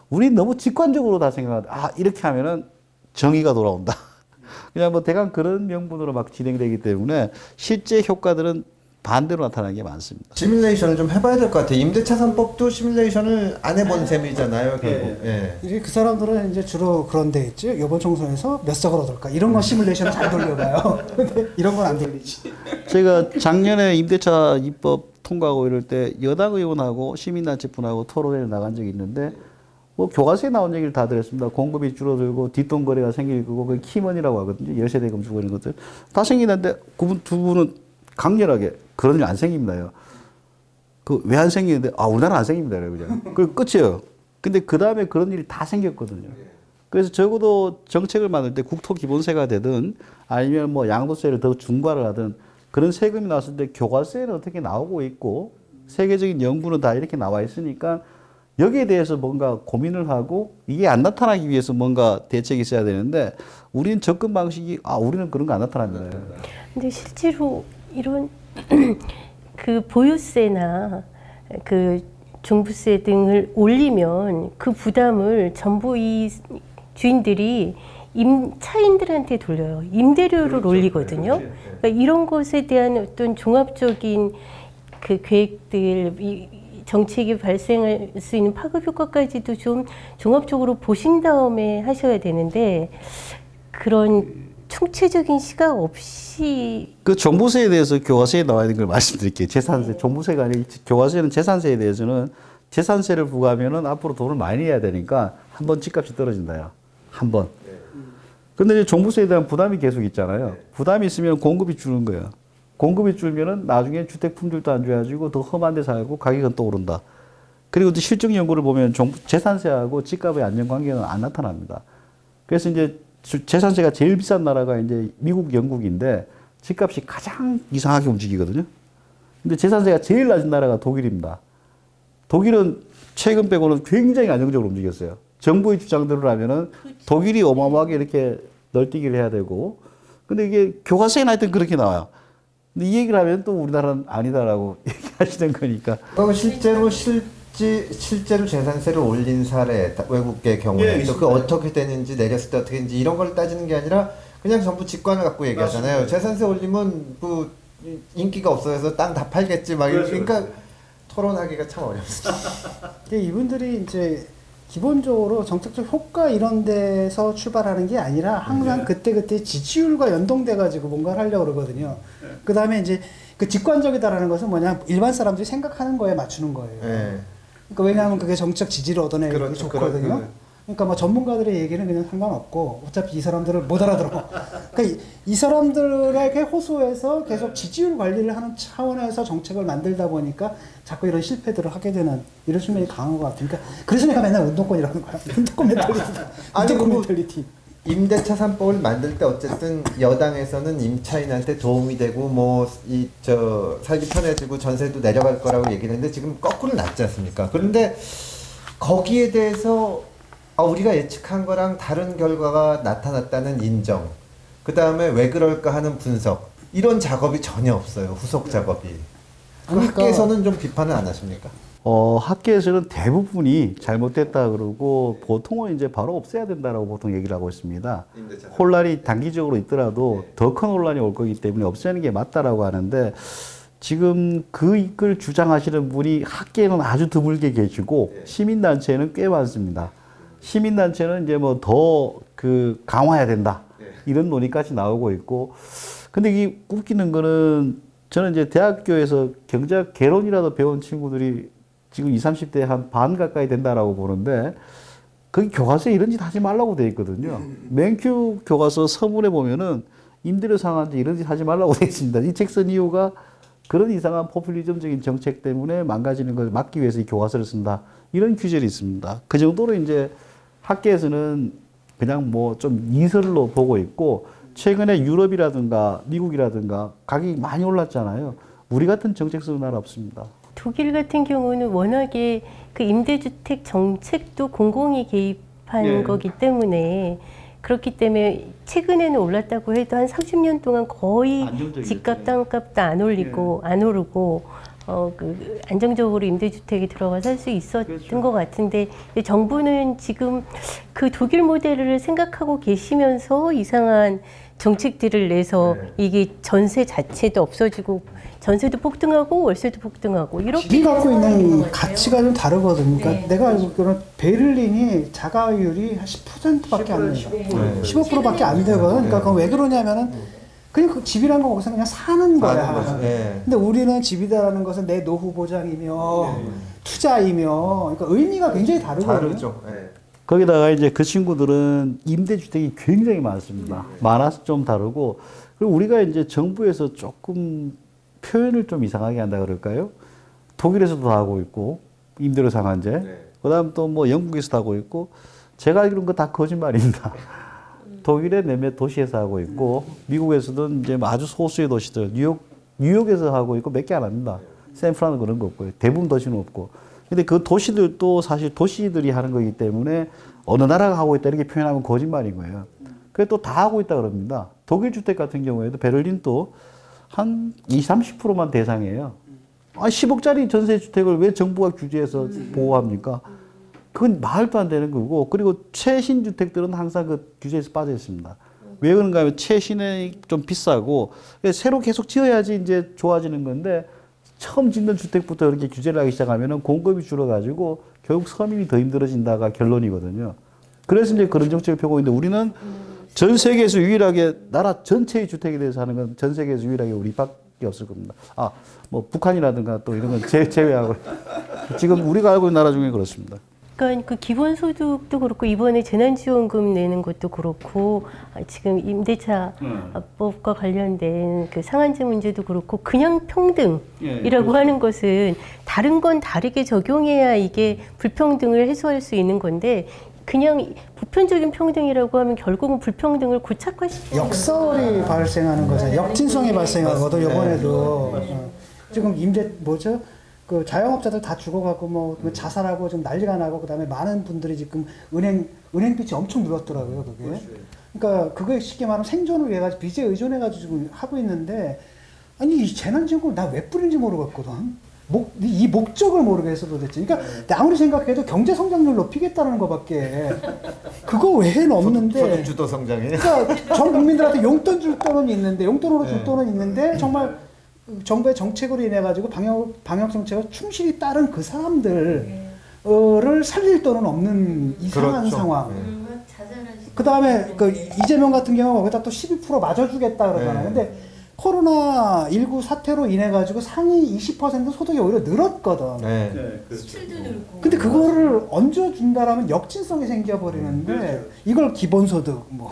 우리 너무 직관적으로 다 생각하다. 이렇게 하면은 정의가 돌아온다. 그냥 뭐 대강 그런 명분으로 막 진행되기 때문에 실제 효과들은 반대로 나타나는 게 많습니다.
시뮬레이션을 좀 해봐야 될 것 같아요. 임대차 3법도 시뮬레이션을 안 해본 셈이잖아요, 결국.
이제 그 사람들은 이제 주로 그런 데 있지. 이번 총선에서 몇 석을 얻을까? 이런 건 시뮬레이션을 잘 돌려봐요. 근데 이런 건 안 돌리지.
제가 작년에 임대차 입법 통과하고 이럴 때 여당 의원하고 시민단체분하고 토론회를 나간 적이 있는데, 뭐 교과서에 나온 얘기를 다 들었습니다. 공급이 줄어들고 뒷돈거래가 생길 거고 그 키머니라고 하거든요. 열세대금 주고 이런 것들 다 생기는데 두 분은 강렬하게 그런 일 안 생깁니다요. 그 왜 안 생기는데 우리나라 안 생깁니다. 그냥 그 끝이에요. 근데 그 다음에 그런 일이 다 생겼거든요. 그래서 적어도 정책을 만들 때 국토기본세가 되든 아니면 뭐 양도세를 더 중과를 하든 그런 세금이 나왔을 때 교과서에는 어떻게 나오고 있고 세계적인 연구는 다 이렇게 나와 있으니까 여기에 대해서 뭔가 고민을 하고 이게 안 나타나기 위해서 뭔가 대책이 있어야 되는데 우리는 접근 방식이 우리는 그런 거 안 나타납니다.
근데 실제로 이런 그 보유세나 그 종부세 등을 올리면 그 부담을 전부 이 주인들이 차인들한테 돌려요. 임대료를
그렇죠.
올리거든요.
네.
그러니까 이런 것에 대한 어떤 종합적인 그 계획들, 정책이 발생할 수 있는 파급 효과까지도 좀 종합적으로 보신 다음에 하셔야 되는데 그런 총체적인 시각 없이
그 종부세에 대해서 교과서에 나와 있는 걸 말씀드릴게요. 재산세, 종부세가 아니라 교과서에는 재산세에 대해서는 재산세를 부과하면은 앞으로 돈을 많이 내야 되니까 한 번 집값이 떨어진다요. 한 번. 근데 이제 종부세에 대한 부담이 계속 있잖아요. 부담이 있으면 공급이 주는 거예요. 공급이 줄면은 나중에 주택 품질도 안 좋아지고 더 험한 데 살고 가격은 또 오른다. 그리고 또 실증 연구를 보면 재산세하고 집값의 안정관계는 안 나타납니다. 그래서 이제 재산세가 제일 비싼 나라가 이제 미국, 영국인데 집값이 가장 이상하게 움직이거든요. 근데 재산세가 제일 낮은 나라가 독일입니다. 독일은 최근 빼고는 굉장히 안정적으로 움직였어요. 정부의 주장대로 하면은 독일이 어마어마하게 이렇게 널뛰기를 해야 되고, 근데 이게 교과서에 하여튼 그렇게 나와요. 근데 이 얘기를 하면 또 우리나라는 아니다라고 얘기하시는 거니까.
실제로 재산세를 올린 사례, 외국의 경우에 또 그 어떻게 되는지 내렸을 때 어떻게 되는지 이런 걸 따지는 게 아니라 그냥 전부 직관을 갖고 얘기하잖아요. 맞습니다. 재산세 올리면 그 인기가 없어서 땅 다 팔겠지 막 그러니까 토론하기가 참 어렵습니다.
이분들이 이제 기본적으로 정책적 효과 이런 데서 출발하는 게 아니라 항상 그때그때 지지율과 연동돼 가지고 뭔가를 하려고 그러거든요. 그 다음에 이제 그 직관적이다라는 것은 뭐냐, 일반 사람들이 생각하는 거에 맞추는 거예요. 그러니까 왜냐하면 그게 정책 지지를 얻어내기 좋거든요. 그러니까 뭐 전문가들의 얘기는 그냥 상관없고 어차피 이 사람들을 못 알아들어. 그러니까 이 사람들에게 호소해서 계속 지지율 관리를 하는 차원에서 정책을 만들다 보니까 자꾸 이런 실패들을 하게 되는 이런 측면이 강한 것 같으니까 그래서 내가 맨날 운동권이라는 거야. 운동권 멘탈리티. 운동권 멘탈리티.
임대차 3법을 만들 때 어쨌든 여당에서는 임차인한테 도움이 되고 뭐 살기 편해지고 전세도 내려갈 거라고 얘기를 했는데 지금 거꾸로 났지 않습니까? 그런데 거기에 대해서 우리가 예측한 거랑 다른 결과가 나타났다는 인정, 그 다음에 왜 그럴까 하는 분석, 이런 작업이 전혀 없어요. 후속 작업이. 그러니까 학계에서는 좀 비판을 안 하십니까?
학계에서는 대부분이 잘못됐다 그러고 보통은 이제 바로 없애야 된다라고 보통 얘기를 하고 있습니다. 혼란이 단기적으로 있더라도 더 큰 혼란이 올 거기 때문에 없애는 게 맞다라고 하는데 지금 그 이끌 주장하시는 분이 학계에는 아주 드물게 계시고 시민단체는 꽤 많습니다. 시민단체는 이제 뭐 더 강화해야 된다. 이런 논의까지 나오고 있고. 근데 이게 웃기는 거는 저는 이제 대학교에서 경제학 개론이라도 배운 친구들이 지금 20, 30대 한 반 가까이 된다라고 보는데 거기 교과서에 이런 짓 하지 말라고 돼 있거든요. 맨큐 교과서 서문에 보면은 임대료 상한제 이런 짓 하지 말라고 돼 있습니다. 이 책 쓴 이유가 그런 이상한 포퓰리즘적인 정책 때문에 망가지는 걸 막기 위해서 이 교과서를 쓴다. 이런 규절이 있습니다. 그 정도로 이제 학계에서는 그냥 뭐 좀 이설로 보고 있고 최근에 유럽이라든가 미국이라든가 가격이 많이 올랐잖아요. 우리 같은 정책 쓰는 나라 없습니다.
독일 같은 경우는 워낙에 그 임대주택 정책도 공공이 개입한 거기 때문에 그렇기 때문에 최근에는 올랐다고 해도 한 30년 동안 거의 집값, 땅값도 안 올리고 안 오르고 안정적으로 임대주택에 들어가 살 수 있었던 것 같은데 정부는 지금 그 독일 모델을 생각하고 계시면서 이상한 정책들을 내서 이게 전세 자체도 없어지고 전세도 폭등하고 월세도 폭등하고 이렇게
집이 갖고 있는 가치가 좀 다르거든요. 그러니까 내가 알기로는 베를린이 자가율이 한 10%밖에 안 된다. 15%밖에 안 되거든. 그러니까 그건 왜 그러냐면은 그냥 그 집이라는 건 거기서 그냥 사는 거야. 근데 우리는 집이다라는 것은 내 노후 보장이며 투자이며 그러니까 의미가 굉장히 다르거든요.
다르죠. 네.
거기다가 이제 그 친구들은 임대주택이 굉장히 많습니다. 많아서 좀 다르고, 그리고 우리가 이제 정부에서 조금 표현을 좀 이상하게 한다 그럴까요? 독일에서도 하고 있고, 임대료 상한제.
네.
그 다음 또 뭐 영국에서도 하고 있고, 제가 알기로는 그거 다 거짓말입니다. 독일의 몇몇 도시에서 하고 있고, 미국에서는 이제 아주 소수의 도시들, 뉴욕에서 하고 있고 몇 개 안 합니다. 샌프란은 그런 거 없고요. 대부분 도시는 없고. 근데 그 도시들도 사실 도시들이 하는 거기 때문에 어느 나라가 하고 있다 이렇게 표현하면 거짓말인 거예요. 그게 또 다 하고 있다 그럽니다. 독일 주택 같은 경우에도 베를린도 한 20, 30%만 대상이에요. 10억짜리 전세 주택을 왜 정부가 규제해서 보호합니까? 그건 말도 안 되는 거고, 그리고 최신 주택들은 항상 그 규제에서 빠져 있습니다. 왜 그런가 하면 최신이 좀 비싸고 새로 계속 지어야지 이제 좋아지는 건데, 처음 짓는 주택부터 이렇게 규제를 하기 시작하면 공급이 줄어가지고 결국 서민이 더 힘들어진다가 결론이거든요. 그래서 이제 그런 정책을 펴고 있는데, 우리는 전 세계에서 유일하게 나라 전체의 주택에 대해서 하는 건 전 세계에서 유일하게 우리밖에 없을 겁니다. 뭐 북한이라든가 또 이런 건 제외하고 지금 우리가 알고 있는 나라 중에 그렇습니다.
그러니까 그 기본소득도 그렇고 이번에 재난지원금 내는 것도 그렇고 지금 임대차법과 관련된 그 상한제 문제도 그렇고 그냥 평등이라고 하는 것은 다른 건 다르게 적용해야 이게 불평등을 해소할 수 있는 건데 그냥 보편적인 평등이라고 하면 결국은 불평등을 고착화시키는
역설이 발생하는 거잖아요. 역진성이 발생하거든. 이번에도 지금 그 자영업자들 다 죽어가고 뭐 자살하고 좀 난리가 나고 그다음에 많은 분들이 지금 은행빚이 엄청 늘었더라고요. 그게. 그러니까 그거에 쉽게 말하면 생존을 위해 가지고 빚에 의존해가지고 지금 하고 있는데 아니 이 재난지원금 나 왜 뿌린지 모르겠거든. 이 목적을 모르겠어 도대체. 그러니까 아무리 생각해도 경제 성장률 높이겠다는 거밖에 그거 외에는 없는데.
소득 주도 성장이에요.
그러니까 전 국민들한테 용돈 줄 돈은 있는데 용돈으로 줄 돈은 있는데 정말. 정부의 정책으로 인해 가지고 방역 정책을 충실히 따른 그 사람들을 살릴 돈은 없는 이상한
그렇죠.
상황. 그 다음에 그 이재명 같은 경우 거기다 또 12% 맞아주겠다 그러잖아요. 근데 코로나19 사태로 인해 가지고 상위 20% 소득이 오히려 늘었거든.
수출도 늘고.
근데 그거를 얹어준다라면 역진성이 생겨버리는데 이걸 기본소득 뭐.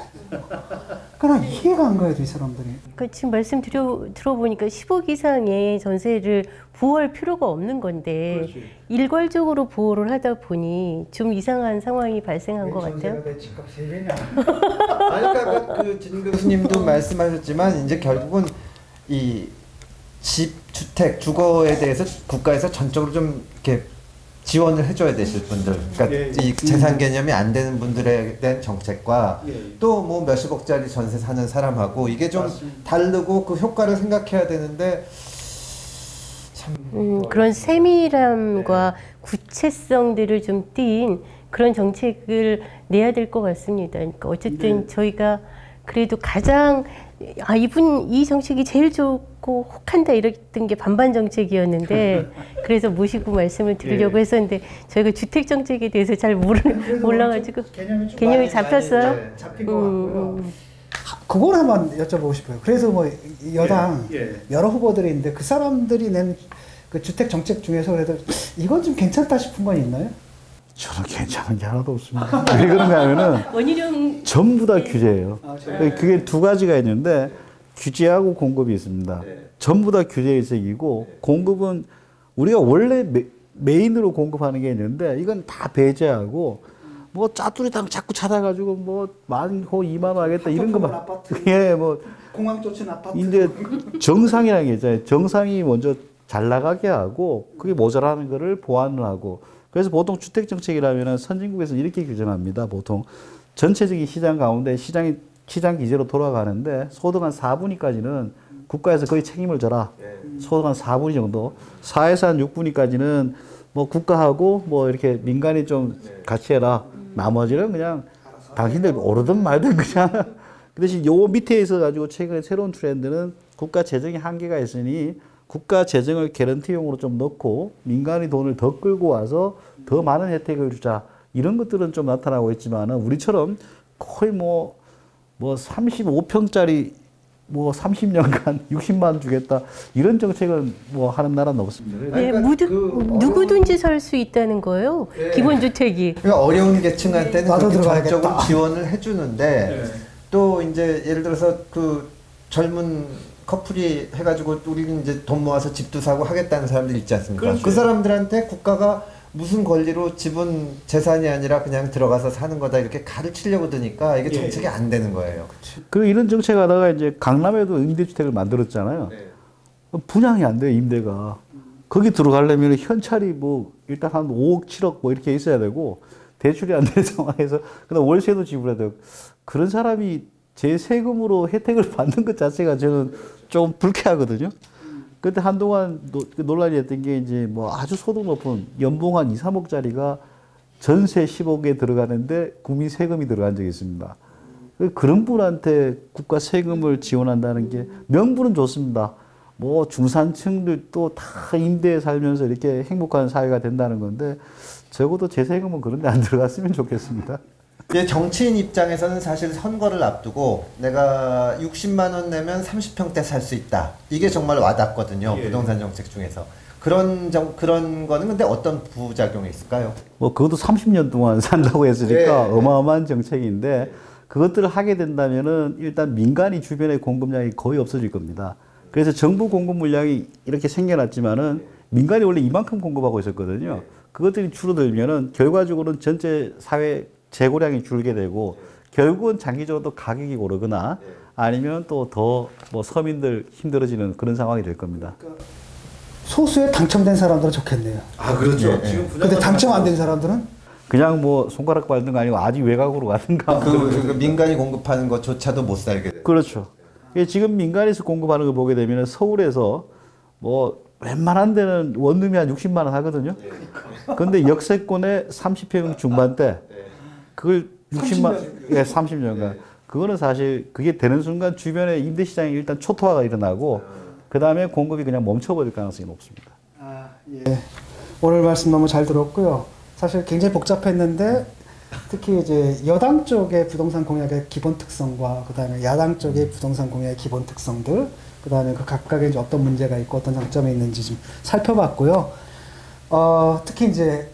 그러니까 이해가 안 가요, 이 사람들이.
그러니까 지금 말씀 들어보니까 10억 이상의 전세를 보호할 필요가 없는 건데 일괄적으로 보호를 하다 보니 좀 이상한 상황이 발생한 것 같아요.
집값 3배냐.
그러니까 진 교수님도 말씀하셨지만 이제 결국은 이 집, 주택, 주거에 대해서 국가에서 전적으로 좀 이렇게 지원을 해줘야 되실 분들, 그러니까 이 재산 개념이 안 되는 분들에 대한 정책과 또 뭐 몇십억짜리 전세 사는 사람하고 이게 좀 다르고 그 효과를 생각해야 되는데 참
그런 세밀함과 구체성들을 좀 띈 그런 정책을 내야 될 것 같습니다. 그러니까 어쨌든 저희가 그래도 가장 이 정책이 제일 좋고 혹한다 이랬던 게 반반 정책이었는데 그래서 모시고 말씀을 드리려고 했었는데 저희가 주택 정책에 대해서 잘 몰라가지고 개념이 잡혔어요?
네, 잡힌 것 같고요. 그걸 한번 여쭤보고 싶어요. 그래서 뭐 여당 여러 후보들이 있는데 그 사람들이 낸 그 주택 정책 중에서 그래도 이건 좀 괜찮다 싶은 건 있나요?
저는 괜찮은 게 하나도 없습니다. 왜 그런가 하면은
원희룡
전부 다 규제예요. 그게 두 가지가 있는데 규제하고 공급이 있습니다. 전부 다 규제 일색이고 공급은 우리가 원래 메인으로 공급하는 게 있는데 이건 다 배제하고 뭐 짜투리당 자꾸 찾아가지고 뭐 10,000호 20,000원 하겠다 이런 것만
아파트.
뭐
공항 쫓은 아파트.
이제 정상이라는 게 있잖아요. 정상이 먼저 잘 나가게 하고 그게 모자라는 거를 보완을 하고 그래서 보통 주택 정책이라면 선진국에서는 이렇게 규정합니다. 보통 전체적인 시장 가운데 시장 기제로 돌아가는데 소득 한 4분위까지는 국가에서 거의 책임을 져라. 소득 한 4분위 정도. 4에서 한 6분위까지는 뭐 국가하고 뭐 이렇게 민간이 좀 같이 해라. 나머지는 그냥 당신들 오르든 말든 그냥. 그 대신 요 밑에 있어 가지고 최근에 새로운 트렌드는 국가 재정이 한계가 있으니 국가 재정을 개런티용으로 좀 넣고 민간이 돈을 더 끌고 와서 더 많은 혜택을 주자. 이런 것들은 좀 나타나고 있지만은 우리처럼 거의 뭐 35평짜리 뭐 30년간 60만 원 주겠다 이런 정책은 뭐 하는 나라는 없습니다.
네, 누구든지 살 수 있다는 거예요.
네.
기본주택이.
그러니까 어려운 계층한테는
나도
그렇게
들어가야겠다.
정적으로 지원을 해주는데 또 이제 예를 들어서 그 젊은 커플이 해가지고 우리는 이제 돈 모아서 집도 사고 하겠다는 사람들 있지 않습니까?
그렇죠.
그 사람들한테 국가가 무슨 권리로 집은 재산이 아니라 그냥 들어가서 사는 거다 이렇게 가르치려고 드니까 이게 정책이 안 되는 거예요.
그리고 이런 정책 하다가 이제 강남에도 임대주택을 만들었잖아요. 분양이 안 돼요, 임대가. 거기 들어가려면 현찰이 뭐 일단 한 5억, 7억 뭐 이렇게 있어야 되고 대출이 안 되는 상황에서 그다음 월세도 지불해야 되고 그런 사람이 제 세금으로 혜택을 받는 것 자체가 저는 좀 불쾌하거든요. 그때 한동안 논란이 됐던 게 이제 뭐 아주 소득 높은 연봉 한 2, 3억짜리가 전세 10억에 들어가는데 국민 세금이 들어간 적이 있습니다. 그런 분한테 국가 세금을 지원한다는 게 명분은 좋습니다. 뭐 중산층들도 다 임대에 살면서 이렇게 행복한 사회가 된다는 건데 적어도 제 세금은 그런 데 안 들어갔으면 좋겠습니다.
정치인 입장에서는 사실 선거를 앞두고 내가 60만 원 내면 30평대 살 수 있다. 이게 정말 와닿거든요. 부동산 정책 중에서. 그런 거는 근데 어떤 부작용이 있을까요?
뭐 그것도 30년 동안 산다고 했으니까 어마어마한 정책인데 그것들을 하게 된다면은 일단 민간이 주변의 공급량이 거의 없어질 겁니다. 그래서 정부 공급 물량이 이렇게 생겨났지만은 민간이 원래 이만큼 공급하고 있었거든요. 그것들이 줄어들면은 결과적으로는 전체 사회 재고량이 줄게 되고 결국은 장기적으로 가격이 오르거나 아니면 또 더 뭐 서민들 힘들어지는 그런 상황이 될 겁니다.
소수에 당첨된 사람들은 좋겠네요.
아, 그렇죠.
근데 당첨 안 된 사람들은
그냥 뭐 손가락 밟는 거 아니고 아주 외곽으로 가든가.
그 민간이 공급하는 것조차도 못 살게 돼요.
그렇죠. 지금 민간에서 공급하는 걸 보게 되면 서울에서 뭐 웬만한 데는 원룸이 한 60만 원 하거든요. 근데 역세권에 30평 중반대 그걸 60만 30년간 그거는 사실 그게 되는 순간 주변에 임대 시장이 일단 초토화가 일어나고 그 다음에 공급이 그냥 멈춰버릴 가능성이 높습니다.
예. 오늘 말씀 너무 잘 들었고요. 사실 굉장히 복잡했는데 특히 이제 여당 쪽의 부동산 공약의 기본 특성과 그다음에 야당 쪽의 부동산 공약의 기본 특성들, 그다음에 그 각각의 이제 어떤 문제가 있고 어떤 장점이 있는지 좀 살펴봤고요. 특히 이제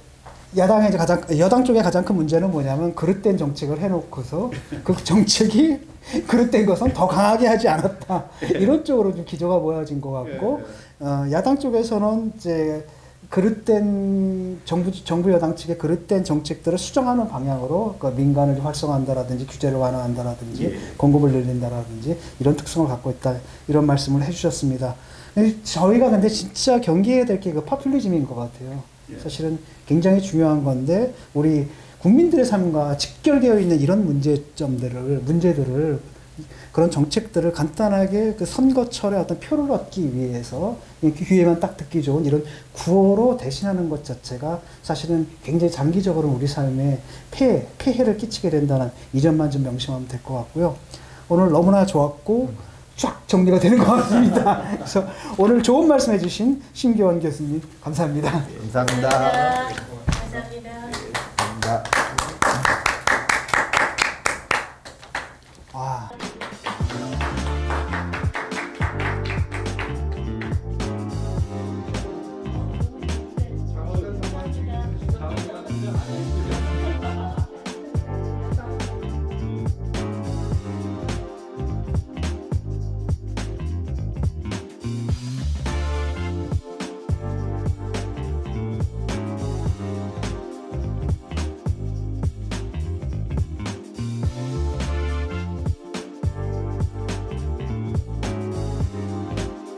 여당 쪽의 가장 큰 문제는 뭐냐면 그릇된 정책을 해놓고서 그 정책이 그릇된 것은 더 강하게 하지 않았다. 이런 쪽으로 좀 기조가 모여진 것 같고, 야당 쪽에서는 이제 그릇된 정부 여당 측의 그릇된 정책들을 수정하는 방향으로 그 민간을 활성화한다라든지 규제를 완화한다라든지 공급을 늘린다라든지 이런 특성을 갖고 있다, 이런 말씀을 해주셨습니다. 저희가 근데 진짜 경계해야 될 게 그 파퓰리즘인 것 같아요. 사실은 굉장히 중요한 건데 우리 국민들의 삶과 직결되어 있는 이런 문제들을 그런 정책들을 간단하게 그 선거철에 어떤 표를 얻기 위해서 기회만 딱 듣기 좋은 이런 구호로 대신하는 것 자체가 사실은 굉장히 장기적으로 우리 삶에 폐해를 끼치게 된다는 이 점만 좀 명심하면 될 것 같고요. 오늘 너무나 좋았고 쫙 정리가 되는 것 같습니다. 그래서 오늘 좋은 말씀 해주신 신교원 교수님 감사합니다.
감사합니다.
감사합니다.
감사합니다.